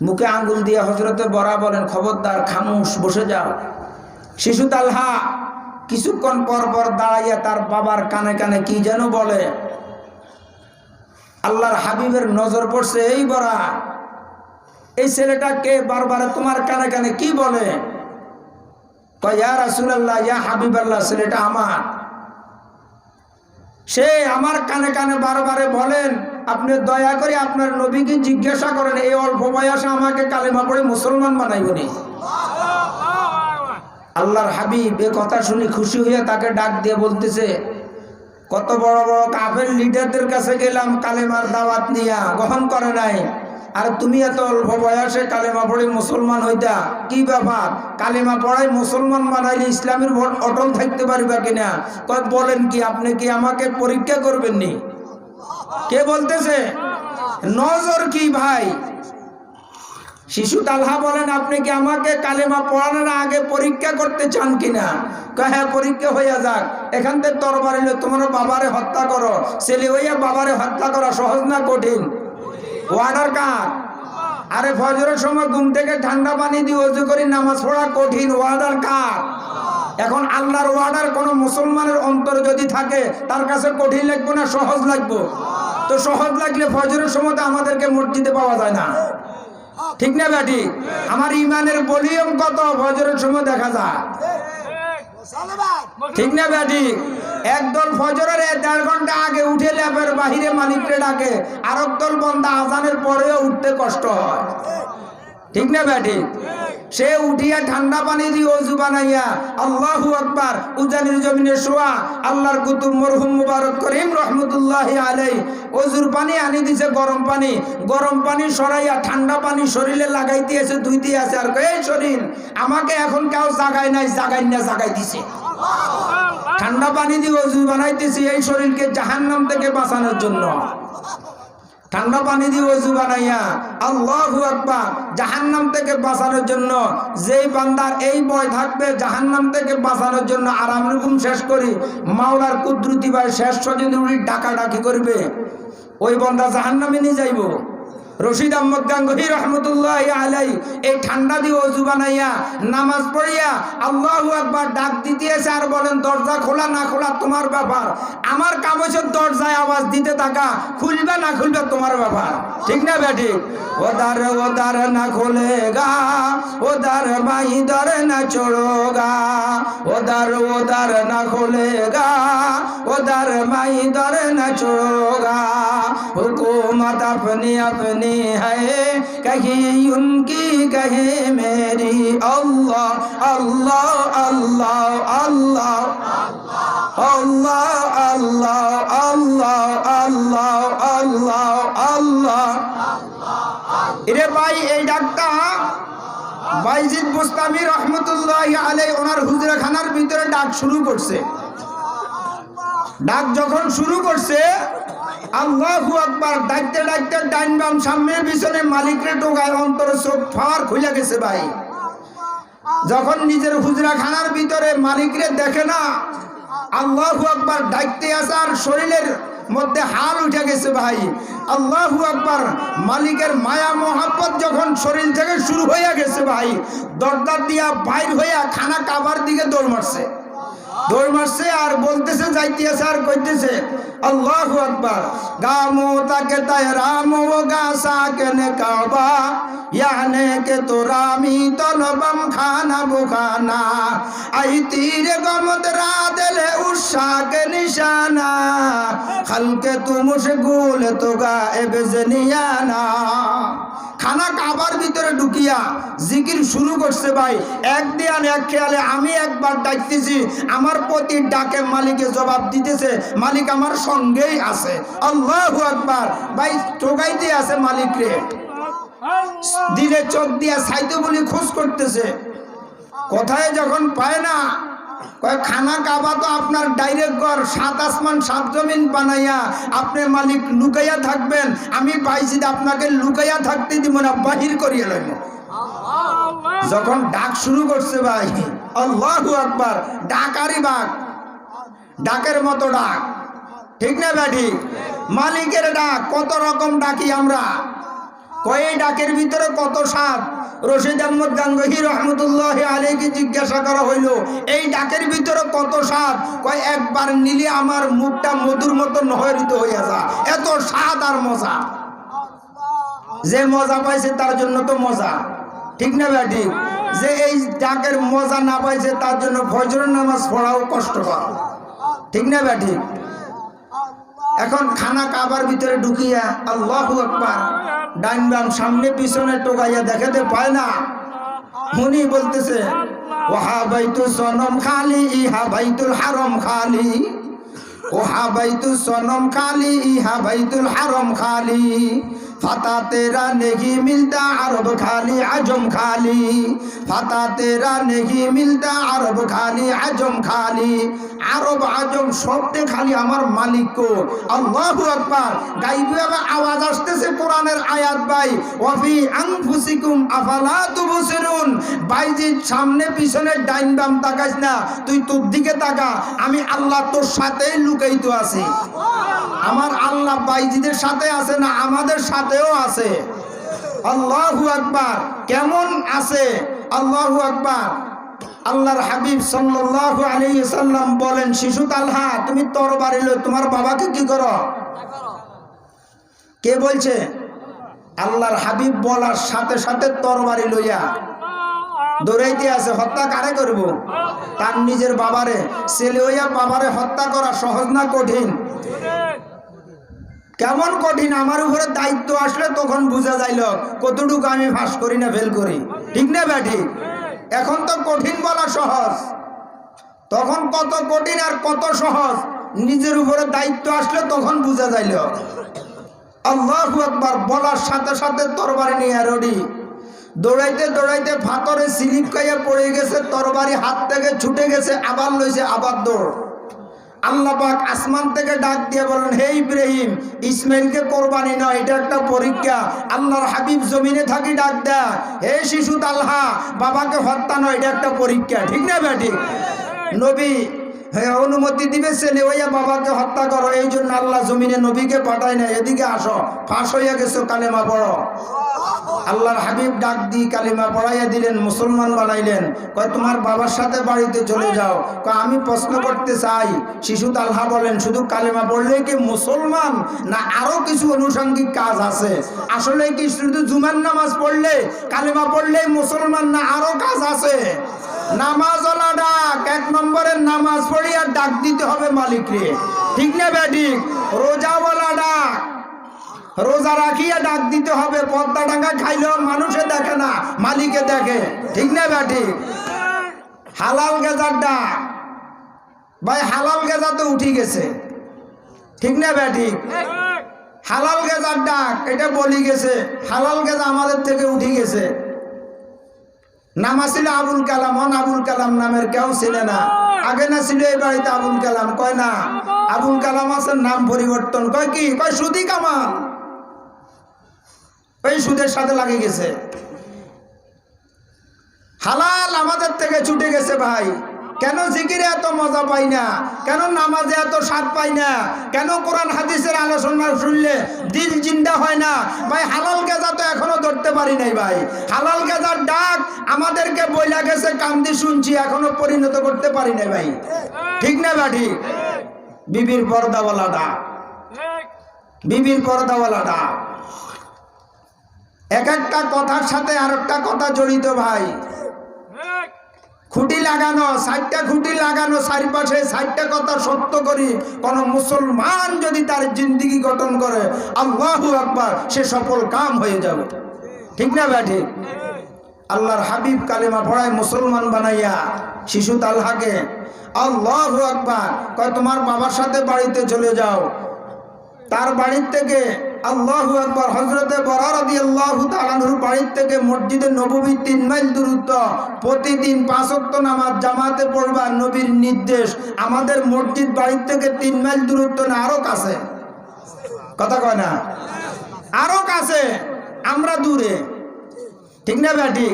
মুখে আঙ্গুল দিয়ে হযরতে বরা বলেন খবরদার খামোশ বসে যাও শিশু তালহা কিছুক্ষণ পর পর দাঁড়াইয়া তার বাবার কানে কানে কি যেন বলে আল্লাহর হাবিবের নজর পড়ছে এই বরা এই ছেলেটা কে বারবার তোমার কানে কানে কি বলে কয় ইয়া রাসূলুল্লাহ ইয়া হাবিবাল্লাহ ছেলেটা আমার সে আমার কানে কানে বারবারে বলেন আপনি দয়া করে আপনার নবীকে জিজ্ঞাসা করেন এই অল্প বয়সে আমাকে কালেমা পড়ে মুসলমান বানাইবনি আল্লাহর হাবিব এই কথা শুনে খুশি হয়ে তাকে ডাক দিয়ে বলতেছে কত বড় বড় কাফের লিডারদের কাছে গেলাম কালেমার দাওয়াত নিয়া গ্রহণ করে নাই আর তুমি এত অল্প বয়সে কালেমা পড়ে মুসলমান হইতা কি ব্যাপার কালেমা পড়াই মুসলমান বানাইলে ইসলামের ভোট অটল থাকতে পারবা কিনা কয় বলেন কি আপনি কি আমাকে পরীক্ষা করবেন নি কে বলতেছে নজর কি ভাই? শিশু তালহা বলেন, আপনি কি আমাকে কালেমা পড়ানোর আগে পরীক্ষা করতে চান কিনা? হ্যাঁ, পরীক্ষা হইয়া যাক। এখান থেকে তরবারি লইয়া তোমার বাবারে হত্যা করো। ছেলে হইয়া বাবারে হত্যা করা সহজ না কঠিন? ওয়ার্ডার কার? আরে ফজরের সময় ঘুম থেকে ঠান্ডা পানি দিয়ে ওযু করে নামাজ পড়া কঠিন, ওয়ার্ডার কার? এখন আল্লাহর ওয়ার্ডার কোন মুসলমানের অন্তর যদি থাকে, তার কাছে কঠিন লাগবে না সহজ লাগবে? তো সহজ লাগলে ফজরের সময় তো আমাদেরকে মসজিদে পাওয়া যায় না, ঠিক না ব্যাটি? আমার ইমানের ভলিউম কত ফজরের সময় দেখা যায়, ঠিক না ব্যাটি? একদল ফজরের 1.5 ঘন্টা আগে উঠে ল্যাবের বাহিরে মালিকরে ডাকে, আর একদল বন্দা আজানের পরেও উঠতে কষ্ট হয়, ঠিক না ব্যাটি? সে উঠিয়া ঠান্ডা পানি দিয়ে ওযু বানাইয়া আল্লাহু আকবার উজানির জমিনে শোয়া আল্লাহর কুতুব মরহুম মুবারক করিম রহমতুল্লাহি আলাইহি ওযুর পানি আনি দিছে, গরম পানি সরাইয়া ঠান্ডা পানি শরীরে লাগাইতে আছে, ধুইতে আছে, আর এই শরীর আমাকে এখন কেউ জাগায় নাই, জাগাই দিছে। ঠান্ডা পানি দিয়ে ওযু বানাইতেছি এই শরীরকে জাহান্নাম থেকে বাঁচানোর জন্য। ঠান্ডা পানি দিয়ে ওযু বানাইয়া আল্লাহু আকবার জাহান্নাম থেকে বাঁচানোর জন্য। যেই বান্দার এই ভয় থাকবে জাহান্নাম থেকে বাঁচানোর জন্য আরাম রকম শেষ করি মাওলার কুদরতি ভাই শেষ পর্যন্ত উনি ডাকাডাকি করবে, ওই বান্দা জাহান্নামে নিয়ে যাইব। রশিদ আহমদ গাঙ্গুহি রহমতুল্লাহি আলাইহি এই ঠান্ডা দিয়ে ওযু বানাইয়া নামাজ পড়িয়া আল্লাহু আকবার ডাক দিতেছে, আর বলেন দরজা খোলা না খোলা তোমার ব্যাপার, আমার কাম হচ্ছে দরজায় আওয়াজ দিতে থাকা, খুলবে না খুলবে তোমার ব্যাপার, ঠিক না বেটি? ওদার না খোলেগা, ওদার মাই দর না ছোড়োগা, ওদার না খোলেগা, ওদার মাই দর না ছোড়োগা, हुकूमत अपनी अपनी है कहीं उनकी कहीं मेरी, अल्लाह अल्लाह अल्लाह अल्लाह अल्लाह अल्लाह अल्लाह अल्लाह अल्लाह अल्लाह। इरे भाई এই ডাকটা বাইজিদ বুস্তামি রহমতুল্লাহি আলাইহি ওনার হুজরাখানার ভিতরে ডাক শুরু করছে। ডাক যখন শুরু করছে আল্লাহু আকবার ডাকতে ডাকতে ডাইন বাম সামনে পিছনে মালিকরে টোকায়, অন্তরে চোখ ফার খুলে গেছে ভাই। যখন নিজের হুজরাখানার ভিতরে মালিকরে দেখে না, আল্লাহু আকবার ডাকতে আসে আর শরীরের মধ্যে হাল উঠে গেছে ভাই। আল্লাহু আকবার মালিকের মায়া মোহাব্বত যখন শরীর থেকে শুরু হয়ে গেছে ভাই, দরজা দিয়া বাইর হইয়া খানা কাবার দিকে দৌড় মারছে আর বলতেছে, যাইতেছে আর কইতেছে আল্লাহু আকবার গামো তাকে তায় রাম ও গা সাকেনে কাবা ইয়ানে কে তোরামি তলবম খানা বুখানা আই তীরে গমত রাদলে উশা কে নিশানা খলকে তুম মশগুল তো গায়েব জনিয়ানা। খানা কাবার ভিতরে ঢুকিয়া জিকির শুরু করছে ভাই। এক দিয়ান এক খেয়ালে আমি একবার ডাকতেছি, আমার প্রতি ডাকে মালিকে জবাব দিতেছে, মালিক আমার সঙ্গেই আছে। আল্লাহু আকবার ভাই টোকাইতে আছে মালিকরে, দিলে চোখ দিয়া সাইতে বলি খোঁজ করতেছে, কোথায় যখন পায় না কয় খানা কাবা তো আপনার ডাইরেক্ট ঘর, 7 আসমান 7 জমিন বানাইয়া আপনি মালিক লুকাইয়া থাকবেন, আমি বাইজিদ আপনাকে লুকাইয়া থাকতে দিব না, বাহির করিয়া লইব। যখন ডাক শুরু করছে ভাই আল্লাহু আকবার, ডাকারি বাক, ডাকের মতো ডাক, ঠিক না ব্যাটি? মালিকের ডাক কত রকম ডাকি আমরা, কয় ডাকের ভিতরে কত স্বাদ। রশিদ আহমদ গাঙ্গুহি রহমতুল্লাহি আলাইহি জিজ্ঞাসা করা হইল, এই ডাকের ভিতরে কত স্বাদ? কয় একবার নিলে আমার মুখটা মধুর মতো নহরিত হইয়া যা, এত স্বাদ আর মজা। যে মজা পাইছে তার জন্য তো মজা, ঠিক না ব্যাটি? যে এই ডাকের মজা না পাইছে তার জন্য ফজরের নামাজ পড়াও কষ্টকর, ঠিক না ব্যাটি? এখন খানা কাবার ভিতরে ঢুকিয়া আল্লাহু আকবার ডাইন বাম সামনে পিছনে টোকাইয়া দেখাতে পায় না। উনি বলতেছে ওহা বাইতু সনম খালি ইহা বাইতুল হারম খালি, ওহা বাইতু সনম খালি ইহা বাইতুল হারম খালি, ফাতা তেরা নেহি মিলতা আরব খালি আজম খালি, ফাতা তেরা নেহি মিলতা আরব খালি আজম খালি, আরব আজম শব্দে খালি আমার মালিক কো। আল্লাহু আকবার। গাইবে আওয়াজ আসতেছে কোরআনের আয়াত ভাই, ওয়াফি আনফুসিকুম আফালা তুবসিরুন। বাইজির সামনে পিছনে ডাইন বাম তাকাস না, তুই তোর দিকে তাকা, আমি আল্লাহ তোর সাথেই লুকায়িত আছি। আমার আল্লাহ বাইজিদের সাথে আছে না, আমাদের সাথেও আছে। আল্লাহু আকবার। কেমন আছে? আল্লাহু আকবার। আল্লাহর হাবিব সাল্লাল্লাহু আলাইহি সাল্লাম বলেন, শিশু তালহা তুমি তরবারি লই তোমার বাবাকে কি করো? কে বলছে? আল্লাহর হাবিব বলার সাথে সাথে তরবারি লইয়া দৌড়াইতে আছে। হত্যা কারে করব? তার নিজের বাবারে। ছেলে হইয়া বাবারে হত্যা করা সহজ না কঠিন? কেমন কঠিন! আমার উপরে দায়িত্ব আসলে তখন বোঝা যাইল কতটুকু আমি ফাঁস করি না ফেল করি, ঠিক না ব্যাটি? এখন তো কঠিন বলা সহজ, তখন কত কঠিন আর কত সহজ নিজের উপরে দায়িত্ব আসলে তখন বোঝা যাইল। আল্লাহু আকবার। বলার সাথে সাথে তরবারি নিয়ে রেডি। দৌড়াইতে দৌড়াইতে ফাতরে স্লিপ খাইয়া পড়ে গেছে, তরবারি হাত থেকে ছুটে গেছে, আবার লইছে, আবার দৌড়। আল্লাহ পাক আসমান থেকে ডাক দিয়ে বলেন, হে ইব্রাহিম, ইসমাইলকে কোরবানি না, এটা একটা পরীক্ষা। আল্লাহর হাবিব জমিনে থাকি ডাক দেয়, হে শিশু তালহা, বাবাকে হত্যা নয়, এটা একটা পরীক্ষা, ঠিক না ব্যাটি? নবী অনুমতি দিবে ছেলে হইয়া বাবাকে হত্যা করো, এই জন্য আল্লাহ জমিনে নবীকে পাঠায় না, এদিকে আসো, ফাঁস হইয়া গেছো, কালেমা পড়ো। আল্লাহর হাবিব ডাক দিয়ে কালিমা পড়াইয়া দিলেন, মুসলমান বানাইলেন। কয় তোমার বাবার সাথে বাড়িতে চলে যাও। কয় আমি প্রশ্ন করতে চাই। শিশু তালহা বলেন, শুধু কালিমা পড়লে কি মুসলমান, না আরো কিছু আনুষঙ্গিক কাজ আছে? আসলে কি শুধু জুমার নামাজ পড়লে কালিমা পড়লেই মুসলমান, না আরো কাজ আছে? নামাজ ওলা ডাক, এক নম্বরের নামাজ পড়িয়া ডাক দিতে হবে মালিকরে, ঠিক না ব্যাটি? রোজাওয়ালা ডাক, রোজা রাখিয়া ডাক দিতে হবে। পদ্মা ডাঙ্গা খাইলেও মানুষে দেখে না, মালিকে দেখে, ঠিক না ব্যাটি? হালাল গেজার ডাক, ভাই হালাল গেজা তো উঠি গেছে, ঠিক না ব্যাটি? হালাল গেজার ডাক এটা বলি গেছে, হালাল গেজা আমাদের থেকে উঠি গেছে। নাম ছিল আবুল কালাম, আবুল কালাম নামের কেউ ছিল না। আগে না ছিল এই বাড়িতে আবুল কালাম? কয় না, আবুল কালাম আছে, নাম পরিবর্তন। কয় কি? কয় সুদি কামাল, ওই সুদের সাথে লাগে গেছে। হালাল আমাদের থেকে ছুটে গেছে ভাই। কেন জিকিরে এত মজা পাই না? কেন নামাজে এত স্বাদ পাই না? কেন কোরআন হাদিসের আলোচনা শুনলে দিল জিন্দা হয় না? ভাই হালাল গেজা তো এখনো ধরতে পারি নাই ভাই। হালাল গেজার ডাক আমাদেরকে বইলা গেছে, কান্দি শুনছি, এখনো পরিণত করতে পারি নাই ভাই, ঠিক না ব্যাটি? বিবির পর্দাওয়ালা ডাক, বিবির পর্দাওয়ালা ডাক। এক একটা কথার সাথে আর একটা কথা জড়িত ভাই। খুঁটি লাগানো, 60টা খুঁটি লাগানো চারিপাশে, 60টা কথা সত্য করি কোন মুসলমান যদি তার জিন্দেগি গঠন করে, আল্লাহু আকবার, সে সফল কাম হয়ে যাবে, ঠিক না ব্যাটি? আল্লাহর হাবিব কালেমা পড়ায় মুসলমান বানাইয়া শিশু তালহাকে, আল্লাহু আকবার, কয় তোমার বাবার সাথে বাড়িতে চলে যাও। তার বাড়ির থেকে আল্লাহু আকবার, হযরতে বরা রাদিয়াল্লাহু তাআলা আনহুর বাড়ির থেকে মসজিদে নববী 3 মাইল দূরত্ব। প্রতিদিন 5 ওয়াক্ত নামাজ জামাতে পড়বা, নবীর নির্দেশ। আমাদের মসজিদ বাড়ির থেকে 3 মাইল দূরত্ব না, আরো কাছে, কথা কয় না, আরো কাছে, আমরা দূরে, ঠিক না ব্যাটি?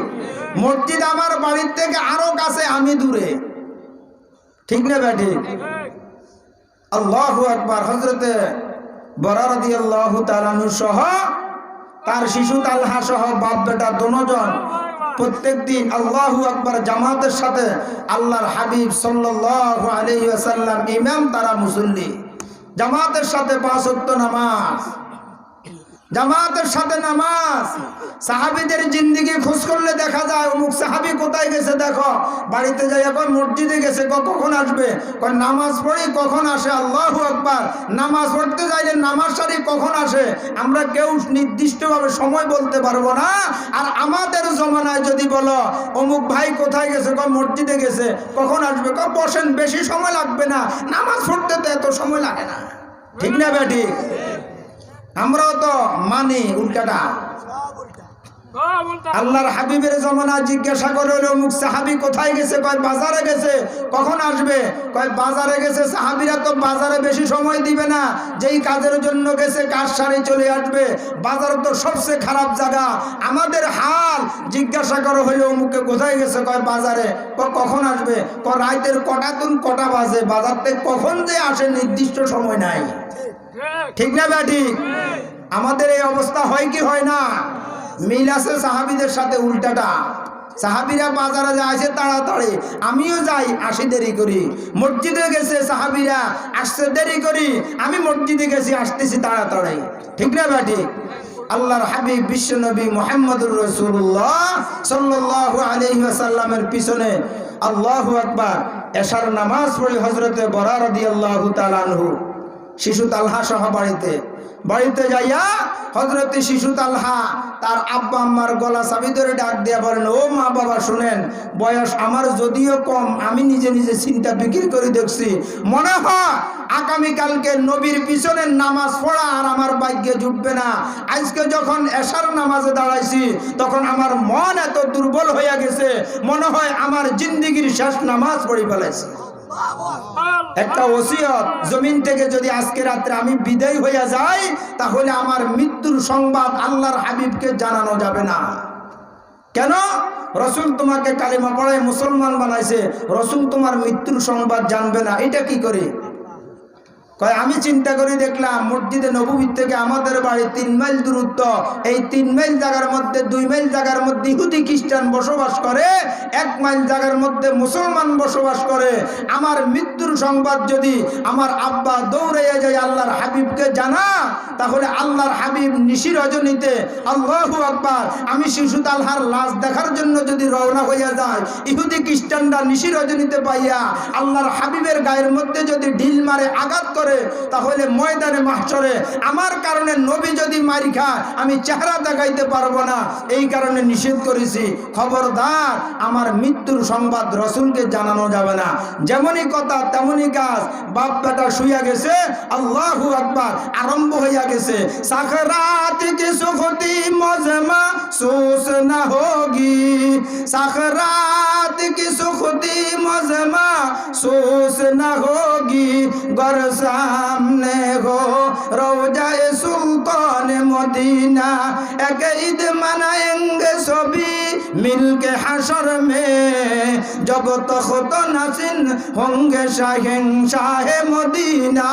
মসজিদ আমার বাড়ির থেকে আরো কাছে, আমি দূরে, ঠিক না ব্যাটি? আল্লাহু আকবার। হযরতে বরা রাদিয়াল্লাহু তাআলা আনহু সহ তার শিশু তালহা সহ বাপ বেটা দুজন প্রত্যেকদিন আল্লাহু আকবার জামাতের সাথে আল্লাহর হাবিব সাল্লাল্লাহু আলাইহি ওয়াসাল্লাম ইমাম, তারা মুসল্লি, জামাতের সাথে 5 ওয়াক্ত নামাজ, জামাতের সাথে নামাজ। সাহাবীদের জিন্দেগি খোঁজ করলে দেখা যায় অমুক সাহাবী কোথায় গেছে, দেখো বাড়িতে যাই, এখন মসজিদে গেছে, কখন আসবে? কয় নামাজ পড়ি, কখন আসে? আল্লাহু আকবার। নামাজ পড়তে যাইলে নামাজ সারি কখন আসে? আমরা কেউ নির্দিষ্টভাবে সময় বলতে পারবো না। আর আমাদের জমানায় যদি বলো অমুক ভাই কোথায় গেছে, কয় মসজিদে গেছে, কখন আসবে? কয় বসেন, বেশি সময় লাগবে না, নামাজ পড়তে তো এত সময় লাগে না, ঠিক না বেটি? আমরাও তো মানি উল্টাটা, আল্লাহর হাবিবের জমানা জিজ্ঞাসা করে হলো মুখ সাহাবি কোথায় গেছে? কয় বাজারে গেছে। কখন আসবে? কয় বাজারে গেছে। সাহাবিরা তো বাজারে বেশি সময় দিবে না, যেই কাজের জন্য গেছে কাজ সারি চলে আসবে। বাজার তো সবচেয়ে খারাপ জায়গা। আমাদের হাল জিজ্ঞাসা করে হলো মুখে কোথায় গেছে? কয় বাজারে। কখন আসবে? রাতের কটা তুন কটা বাজে, বাজার থেকে কখন যে আসে নির্দিষ্ট সময় নাই। ঠিক না ব্যাটি? আমাদের এই অবস্থা হয় কি হয় না? মিল আছে সাহাবিদের সাথে উল্টাটা। সাহাবিরা বাজারে যায় তাড়াতাড়ি, আমিও যাই আসি দেরি করি। মসজিদে গেছে সাহাবিরা, আসতে দেরি করি, আমি মসজিদে গেছি আসতেছি তাড়াতাড়ি। ঠিক না ব্যাটি? আল্লাহর হাবিব বিশ্বনবী মুহাম্মদুর রাসূলুল্লাহ সাল্লাল্লাহু আলাইহি ওয়াসাল্লামের পিছনে আল্লাহু আকবার এশার নামাজ পড়ে হযরতে বরা রাদিয়াল্লাহু তাআলা আনহু শিশু তালহা সহ বাড়িতে যাইয়া হযরতে শিশু তালহা তার আব্বা আম্মার গলা চাবি ধরে ডাক দিয়া বলেন, ও মা বাবা শুনেন, বয়স আমার যদিও কম, আমি নিজে নিজে চিন্তা ফিকির করে দেখছি, মনে হয় আগামীকালকে নবীর পিছনে নামাজ পড়া আর আমার ভাগ্যে জুটবে না। আজকে যখন এশার নামাজে দাঁড়াইছি তখন আমার মন এত দুর্বল হইয়া গেছে, মনে হয় আমার জিন্দেগির শেষ নামাজ পড়ে ফেলেছি। একটা ওসিয়ত, জমিন থেকে যদি আজকে রাত্রে আমি বিদায় হইয়া যাই তাহলে আমার মৃত্যুর সংবাদ আল্লাহর হাবিবকে জানানো যাবে না। কেন? রসুল তোমাকে কালিমা পড়ায় মুসলমান বানাইছে, রসুল তোমার মৃত্যুর সংবাদ জানবে না, এটা কি করে? কয় আমি চিন্তা করে দেখলাম মসজিদে নববী থেকে আমাদের বাড়ি 3 মাইল দূরত্ব। এই 3 মাইল জায়গার মধ্যে 2 মাইল জায়গার মধ্যে ইহুদি খ্রিস্টান বসবাস করে, 1 মাইল জায়গার মধ্যে মুসলমান বসবাস করে। আমার মৃত্যুর সংবাদ যদি আমার আব্বা দৌড়াইয়া যায় আল্লাহর হাবিবকে জানা, তাহলে আল্লাহর হাবিব নিশি রজনীতে আল্লাহু আকবার আমি শিশু তালহার লাশ দেখার জন্য যদি রওনা হইয়া যায়, ইহুদি খ্রিস্টানরা নিশি রজনীতে পাইয়া আল্লাহর হাবিবের গায়ের মধ্যে যদি ঢিল মারে আঘাত করে, তাহলে ময়দানে মাহশরে আমার কারণে নবী যদি মারি খায় আমি চেহারা দেখাইতে পারবো না। এই কারণে নিষেধ করেছি, খবরদার আমার মৃত্যুর সংবাদ রসুলকে জানানো যাবে না। যেমনই কথা তেমনই কাজ। বাপ বেটা শুইয়া গেছে, আল্লাহু আকবার আরম্ভ হইয়া গেছে, সাখরাত কি সুখতি মজমা সুস না হোগি, সাখরাত কি সুখতি মজমা সুস না হোগি, গর सामने हो रोजाए सुल्तान मदीना, एक ईद मनाएंगे सभी मिलके हशर में, जब तख्त नसीन होंगे शहंशाह मदीना।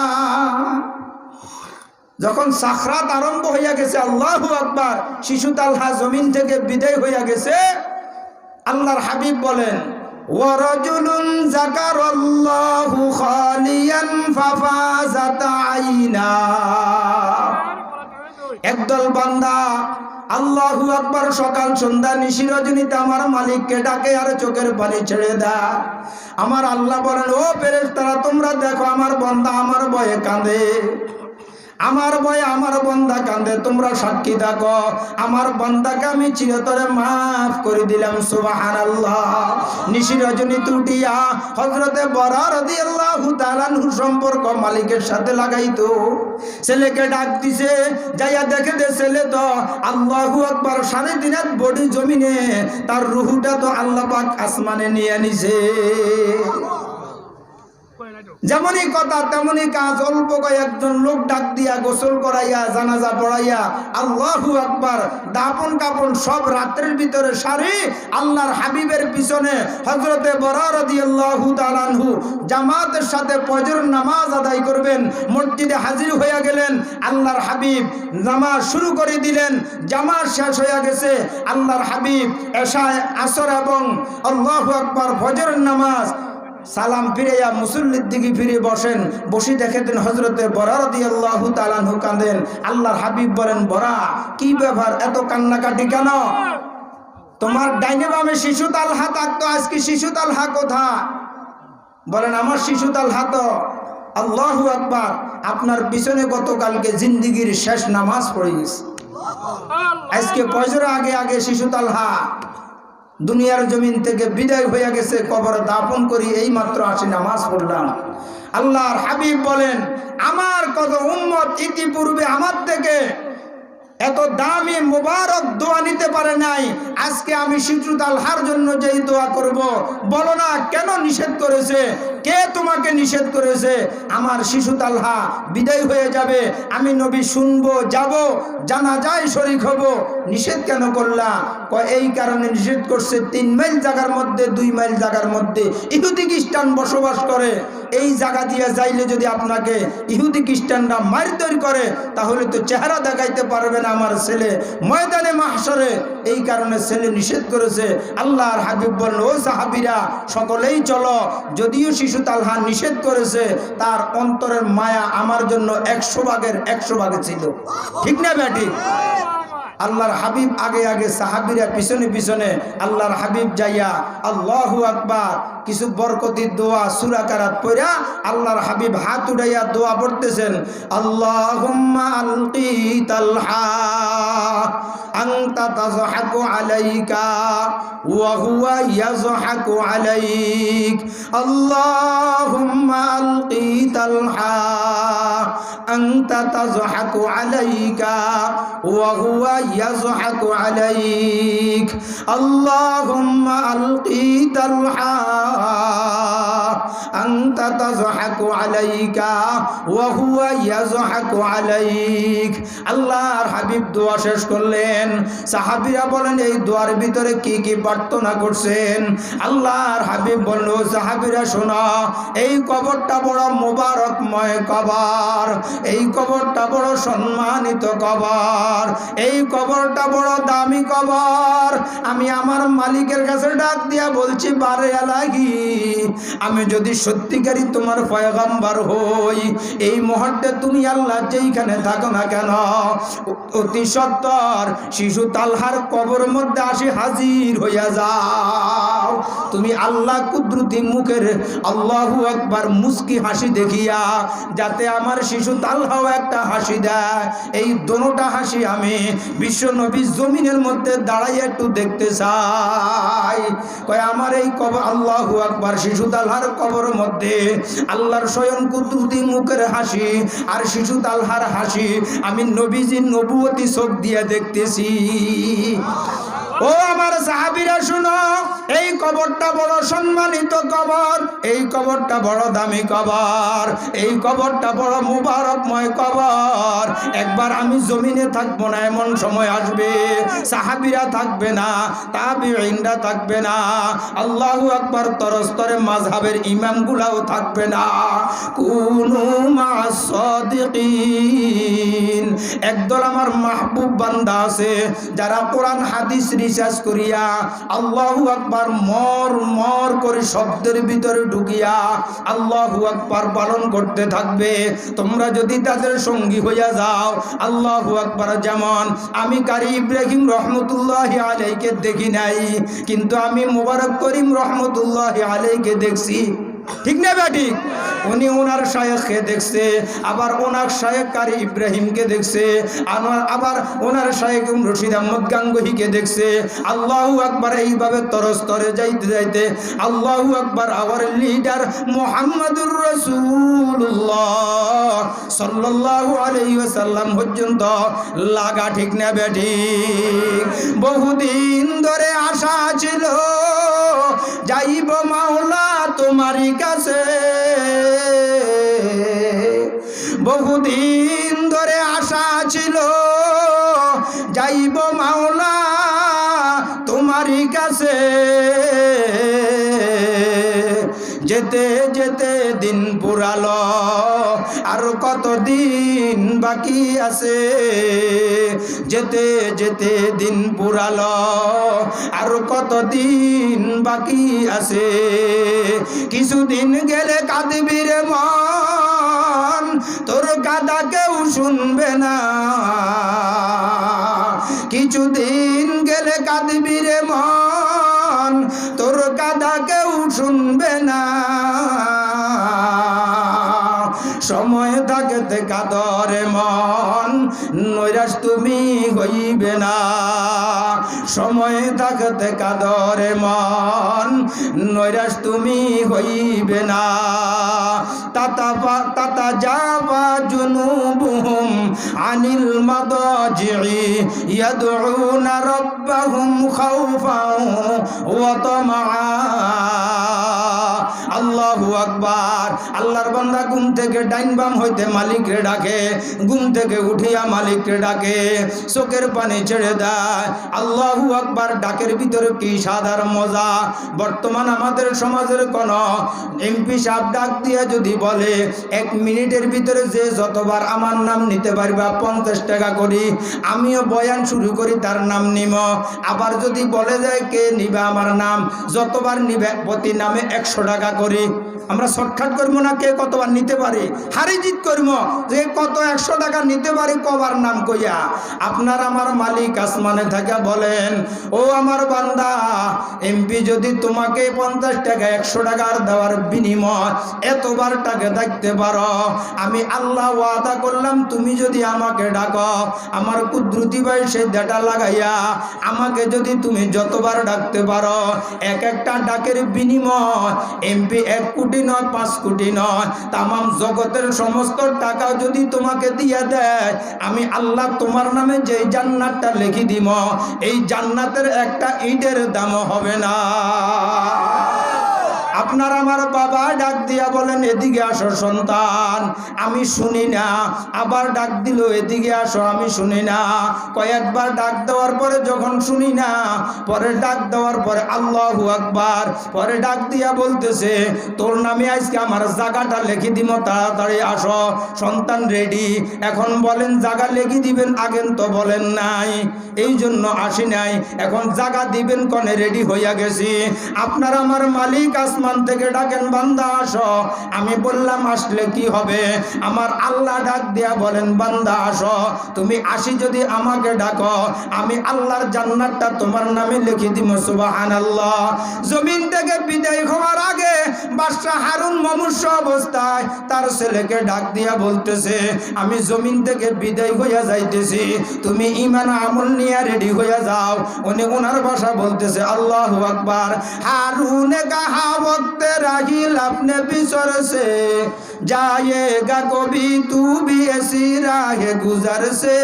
যখন সাখরাত আরম্ভ হইয়া গেছে, আল্লাহু আকবার, শিশু তালহা জমিন থেকে বিদায় হইয়া গেছে, আল্লাহর হাবিব বলেন, ওয়ারাজুলুন যাকারাল্লাহু খালিয়ান ফাফাজাত আইনা, একদল বান্দা আল্লাহু আকবার সকাল সন্ধ্যা নিশি রজনীতে আমার মালিককে ডাকে আর চোখের পানি ছেড়ে দেয়। আমার আল্লাহ বলেন, ও ফেরেশতারা তোমরা দেখো আমার বান্দা আমার ভয়ে কাঁদে, আমার ভয়ে আমার বান্দা কাঁদে, তোমরা সাক্ষী থাকো, আমার বান্দাকে আমি চিরতরে মাফ করে দিলাম। সুবহানাল্লাহ। নিশি রজনীতে উঠিয়া হযরতে বরা রাদিয়াল্লাহু তাআলা আনহু সম্পর্ক মালিকের সাথে লাগাইতো। ছেলেকে ডাক দিছে, যাইয়া দেখে দে ছেলে তো আল্লাহু আকবার 3.5 হাত বডি জমিনে, তার রূহটা তো আল্লাহ পাক আসমানে নিয়ে নিছে। যেমনই কথা তেমনই কাজ। অল্প কয়েকজন লোক ডাক দিয়া গোসল করাইয়া জানাজা পড়াইয়া আল্লাহু আকবার দাপন কাপন সব রাত্রের ভিতরে সারি আল্লাহর হাবিবের পিছনে হযরতে বরা রাদিয়াল্লাহু তাআলা আনহু জামাতের সাথে ফজরের নামাজ আদায় করবেন। মসজিদে হাজির হইয়া গেলেন, আল্লাহর হাবিব নামাজ শুরু করে দিলেন। জামাত শেষ হইয়া গেছে, আল্লাহর হাবিব এশা আসর এবং আল্লাহু আকবার ফজরের নামাজ সালাম ফিরাইয়া মুসল্লির দিকে ফিরে বসেন। বসে দেখেন হযরতে বরা রাদিয়াল্লাহু তাআলা আনহু কাঁদেন। আল্লাহর হাবিব বলেন, বরা কি ব্যাপার, এত কান্নাকাটি কেন? তোমার ডাইনে বামে শিশু তালহা থাকতো, আজকে শিশু তালহা কোথায়? বলেন, আমার শিশু তালহা তো আল্লাহু আকবার আপনার পিছনে গতকালকে জিন্দেগির শেষ নামাজ পড়ে গেছে। আজকে ফজর আগে আগে শিশু তালহা দুনিয়ার জমিন থেকে বিদায় হয়ে গেছে, কবরে দাফন করি এই মাত্র আসি নামাজ পড়লাম। আল্লাহর হাবিব বলেন, আমার কত উম্মত ইতিপূর্বে আমার থেকে এত দামি মোবারক দোয়া নিতে পারে নাই। আজকে আমি শিশু তালহার জন্য যেই দোয়া করব, বলো না কেন নিষেধ করেছে? কে তোমাকে নিষেধ করেছে? আমার শিশু তালহা বিদায় হয়ে যাবে, আমি নবী শুনবো, যাব, জানাজায় শরীক হব, নিষেধ কেন করলা? এই কারণে নিষেধ করছে, 3 মাইল জায়গার মধ্যে, 2 মাইল জায়গার মধ্যে ইহুদি খ্রিস্টান বসবাস করে। এই জায়গা দিয়ে যাইলে যদি আপনাকে ইহুদি খ্রিস্টানরা মারধর করে, তাহলে তো চেহারা দেখাইতে পারবে না আমার ছেলে ময়দানে মাহশরে। এই কারণে ছেলে নিষেধ করেছে। আল্লাহর হাবিব বলল, ও সাহাবীরা সকলেই চলো। যদিও শিশু তালহা নিষেধ করেছে, তার অন্তরের মায়া আমার জন্য 100 ভাগের 100 ভাগে ছিল। ঠিক না বেটি? আল্লাহর হাবিব আগে আগে, সাহাবীরা পিছনে পিছনে। আল্লাহর হাবিব যাইয়া আল্লাহু আকবার কিছু বরকতি দোয়া সূরা কারাত পড়া আল্লাহর হাবিব হাত উঠাইয়া দোয়া পড়তেছেন। আল্লাহুম্মা আলকি তালহা আনতা তাযহাকু আলাইকা ওয়া হুয়া ইয়াযহাকু আলাইক। আল্লাহুম্মা আলকি তালহা আনতা তাযহাকু আলাইকা ওয়া হুয়া ইয়াযহাকু আলাইক। আল্লাহুম্মা আলকি তালহা আনতা তাযহাকু আলাইকা ওয়া হুয়া ইয়াযহাকু আলাইক। আল্লাহর হাবিব দোয়া শেষ করলেন। সাহাবীরা বলেন, এই দোয়ার ভিতরে কি কি প্রার্থনা করছেন? আল্লাহর হাবিব বলল, সাহাবীরা শোনো, এই কবরটা বড় মোবারকময় কবর, এই কবরটা বড় সম্মানিত কবর, এই কবরটা বড় দামি কবর। আমি আমার মালিকের কাছে ডাক দিয়া বলছি, বারে এলাহি, আমি যদি সত্যিকারই তোমার পয়গম্বর হই, এই মুহূর্তে তুমি আল্লাহ যেইখানে থাকো না কেন, অতি সত্বর শিশু তালহার কবর মধ্যে আসি হাজির হইয়া যাও। তুমি আল্লাহ কুদরতি মুখের আল্লাহু আকবার মুস্কি হাসি দেখিয়া যাতে আমার শিশু তালহাও একটা হাসি দেয়, এই দোনোটা হাসি আমি বিশ্ব নবী জমিনের মধ্যে দাঁড়াইয়া একটু দেখতে চাই। কয় আমার এই কবর, আল্লাহু আকবার, শিশু তালহার কবর মধ্যে আল্লাহর স্বয়ং কুদরতি মুখের হাসি আর শিশু তালহার হাসি আমি নবীজির নবুয়তি চোখ দিয়ে দেখতেছি। ও আমার সাহাবীরা শুনো, এই কবরটা বড় সম্মানিত কবর, এই কবরটা বড় দামি কবর, এই কবরটা বড় মুবারকময় কবর। একবার আমি জমিনে থাকবো না, এমন সময় আসবে সাহাবীরা থাকবে না, তাবিঈনরা থাকবে না, আল্লাহু আকবার তরস্তরে মাযহাবের ইমামগুলাও থাকবে না। কুনু মা'আস সাদিকিন। একদল আমার মাহবুব বান্দা আছে যারা কোরআন হাদিস রিসার্চ করিয়া আল্লাহু আকবার মর মর করে শব্দের ভিতরে ঢুকিয়া আল্লাহু আকবার পালন করতে থাকবে। তোমরা যদি তাদের সঙ্গী হইয়া যাও, আল্লাহু আকবার, যেমন আমি কারি ইব্রাহিম রহমতুল্লাহি আলাইহিকে দেখি নাই, কিন্তু আমি মুবারক করিম রহমতুল্লাহি আলাইহিকে দেখছি। ঠিক না বেটি? উনি ওনার শায়েখকে দেখছে, আবার ওনার শায়েখ কারি ইব্রাহিমকে দেখছে, আবার ওনার শায়েখ রশিদ আহমদ গাঙ্গুহিকে দেখছে। আল্লাহু আকবার, এইভাবে তরস্তরে যাইতে যাইতে আল্লাহু আকবার, আওয়ার লিডার মুহাম্মাদুর রাসূলুল্লাহ সাল্লাল্লাহু আলাইহি ওয়াসাল্লাম পর্যন্ত লাগা। ঠিক না বেটি? বহুদিন ধরে আশা ছিল যাইব মাওলা তোমারই কাছে, বহুদিন ধরে আশা ছিল যাইব মাওলা তোমারই কাছে। যেতে যেতে দিন পুরালো, আর কত দিন বাকি আছে, যেতে যেতে দিন পুরালো, আর কত দিন বাকি আছে। কিছুদিন গেলে কাঁদবি রে মন, তোর কাঁদা কেউ শুনবে না। কিছুদিন গেলে কাঁদবি রে মন, তোর কাঁদা কেউ শুনবে না। সময় থাকতে কাঁদরে মন, নৈরাশ তুমি হইবে না। সময় থাকতে কাঁদরে মন, নৈরাশ তুমি হইবে না। তাতা যাবা জুনুবুহুম আনিল মাদাজি'i ইয়াদউনা রাব্বাহুম খাওফান ওয়া তামআ। আল্লাহু আকবার। আল্লাহর বান্দা ঘুম থেকে ডাইন বাম হইতে মালিকরে ডাকে, ঘুম থেকে উঠিয়া মালিকরে ডাকে, চোখের পানি ছেড়ে দেয়। আল্লাহু আকবার। ডাকের ভিতরে কি সাদার মজা। বর্তমান আমাদের সমাজের কোন এমপি সাহেব ডাক দিয়ে যদি বলে 1 মিনিটের ভিতরে যে যতবার আমার নাম নিতে পারবা 50 টাকা করি, আমিও বয়ান শুরু করি তার নাম নিব। আবার যদি বলে যায় কে নিবে আমার নাম, যতবার নিবে প্রতি নামে 100 টাকা করি। আমরা শর্টকাট করবো না কে কতবার নিতে পারি, হারিজিত করবো যে কত 100 টাকা নিতে পারি কবার নাম কইয়া। আপনার আমার মালিক আসমানে থাকা বলেন, ও আমার বান্দা, এমপি যদি তোমাকে 50 টাকা 100 টাকার দেওয়ার বিনিময় এতবার টাকা দেখতে পারো, আমি আল্লাহ ওয়াদা করলাম তুমি যদি আমাকে ডাকো, আমার কুদরতি ভাই সেই ডাটা লাগাইয়া আমাকে যদি তুমি যতবার ডাকতে পারো, এক একটা ডাকের বিনিময় এমপি 1 কোটি নয় 5 কোটি নয়, তামাম জগতের সমস্ত টাকা যদি তোমাকে দিয়ে দেয়, আমি আল্লাহ তোমার নামে যে জান্নাতটা লিখে দিব, এই জান্নাতের একটা ইটের দামও হবে না। আপনার আমার বাবা ডাক দিয়া বলেন এদিকে আসো সন্তান, আমি শুনি না। আবার ডাক দিল এদিকে আসো, আমি শুনি না। কয়েকবার ডাক দেওয়ার পরে যখন শুনি না, পরে ডাক দেওয়ার পরে আল্লাহু আকবার, পরে ডাক দিয়া বলতেছে তোর নামে আজকে আমার জায়গাটা লিখে দিব, তাড়াতাড়ি আসো। সন্তান রেডি। এখন বলেন জায়গা লিখে দিবেন, আগেন তো বলেন নাই, এই জন্য আসি নাই। এখন জায়গা দিবেন কনে রেডি হইয়া গেছি। আপনার আমার মালিক আসমান থেকে ডাকেন বান্দা আসো। আমি বললাম আসলে কি হবে? আমার আল্লাহ ডাক দিয়া বলেন বান্দা আসো, তুমি আসি যদি আমাকে ডাকো, আমি আল্লাহর জান্নাতটা তোমার নামে লিখে দিব। সুবহানাল্লাহ। জমিন থেকে বিদায় হওয়ার আগে বাদশা হারুন মুমূর্ষ অবস্থায় তার ছেলেকে ডাক দিয়া বলতেছে আমি জমিন থেকে বিদায় হইয়া যাইতেছি, তুমি ঈমান আমল নিয়ে রেডি হইয়া যাও। উনি ওনার ভাষা বলতেছে আল্লাহু আকবার। हारून कहा वक्त राहिल अपने पिसर से, जाएगा कभी तू भी ऐसी राह गुजर से,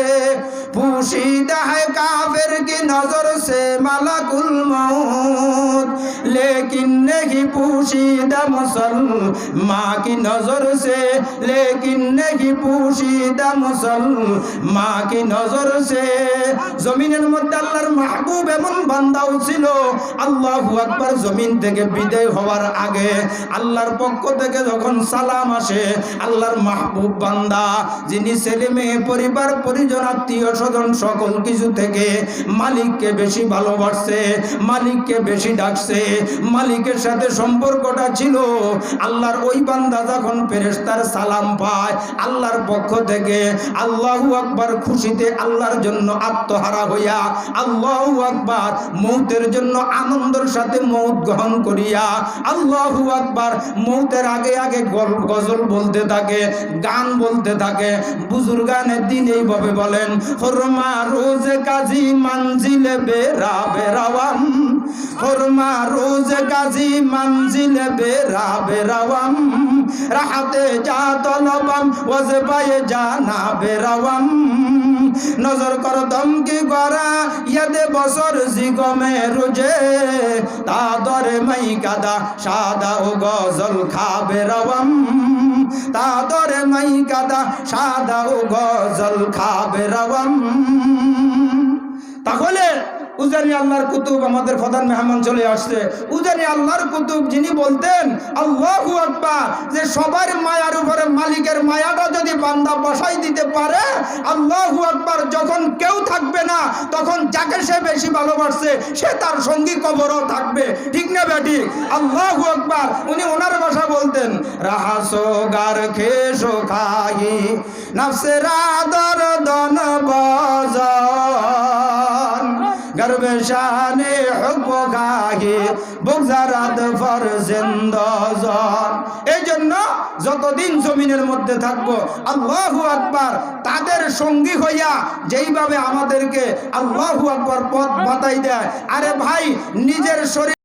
पोशीदा है काफिर की नजर से मलकुल मौत, लेकिन नहीं पोशीदा मुसलमान की नजर से, लेकिन नहीं पोशीदा मुसलमान की नजर से। जमीনের মধ্যে আল্লাহর মাহবুব এমন বান্দাও ছিল, আল্লাহু আকবার। জমিন থেকে বিদায় হওয়ার আগে আল্লাহর পক্ষ থেকে যখন সালাম আসে, আল্লাহর মাহবুব বান্দা যিনি ছেলে মেয়ে পরিবার পরিজন আত্মীয় স্বজন সকল কিছু থেকে মালিককে বেশি ভালোবাসছে, মালিককে বেশি ডাকছে, মালিকের সাথে সম্পর্কটা ছিল, আল্লাহর ওই বান্দা যখন ফেরেশতার সালাম পায় আল্লাহর পক্ষ থেকে, আল্লাহু আকবার খুশিতে আল্লাহর জন্য আত্মহারা হইয়া আল্লাহু আকবার মৌতের জন্য আনন্দের সাথে মৌত গ্রহণ করিয়া আল্লাহু আকবার মৌতের আগে আগে গজল বলতে থাকে, গান বলতে থাকে। বুজুর্গানের দিন এইভাবে বলেন, হরমা রোজে কাজী মঞ্জিলে বেরা বেরাওয়াম, হরমা রোজে কাজী মঞ্জিলে বেরা বেরাওয়াম, রাহাতে যা তলবাম ওয়াজবায়ে জানা বেরাওয়াম, নজর কর দমকি গড়া ইয়াদে বছর জিগমে রোজে, তাদরে মাই কাদা সাদা ও গজল খাবে রওয়াম, তাদরে মাই কাদা সাদা ও গজল খাবে রওয়াম। তাহলে উজানি আল্লাহর কুতুব আমাদের প্রধান মেহমান চলে আসছে। উজানি আল্লাহর কুতুব যিনি বলতেন আল্লাহু আকবার, যে সবার মায়ার উপরে মালিকের মায়াটা যদি বান্দা বসাই দিতে পারে, আল্লাহু আকবার, যখন কেউ থাকবে না তখন যাকে সে বেশি ভালোবাসছে সে তার সঙ্গী কবরও থাকবে। ঠিক না বেটি? আল্লাহু আকবার। উনি ওনার ভাষা বলতেন, রাহাসো গার খেসো খাই নফসের আদর দন বাজান, গর্বে শানে হুব গাহি বুগজারাত ফর জিন্দাজান। এই জন্য যতদিন জমিনের মধ্যে থাকবো আল্লাহু আকবার তাদের সঙ্গী হইয়া যেইভাবে আমাদেরকে আল্লাহু আকবার পথ বাতাই দেয়। আরে ভাই, নিজের শরীর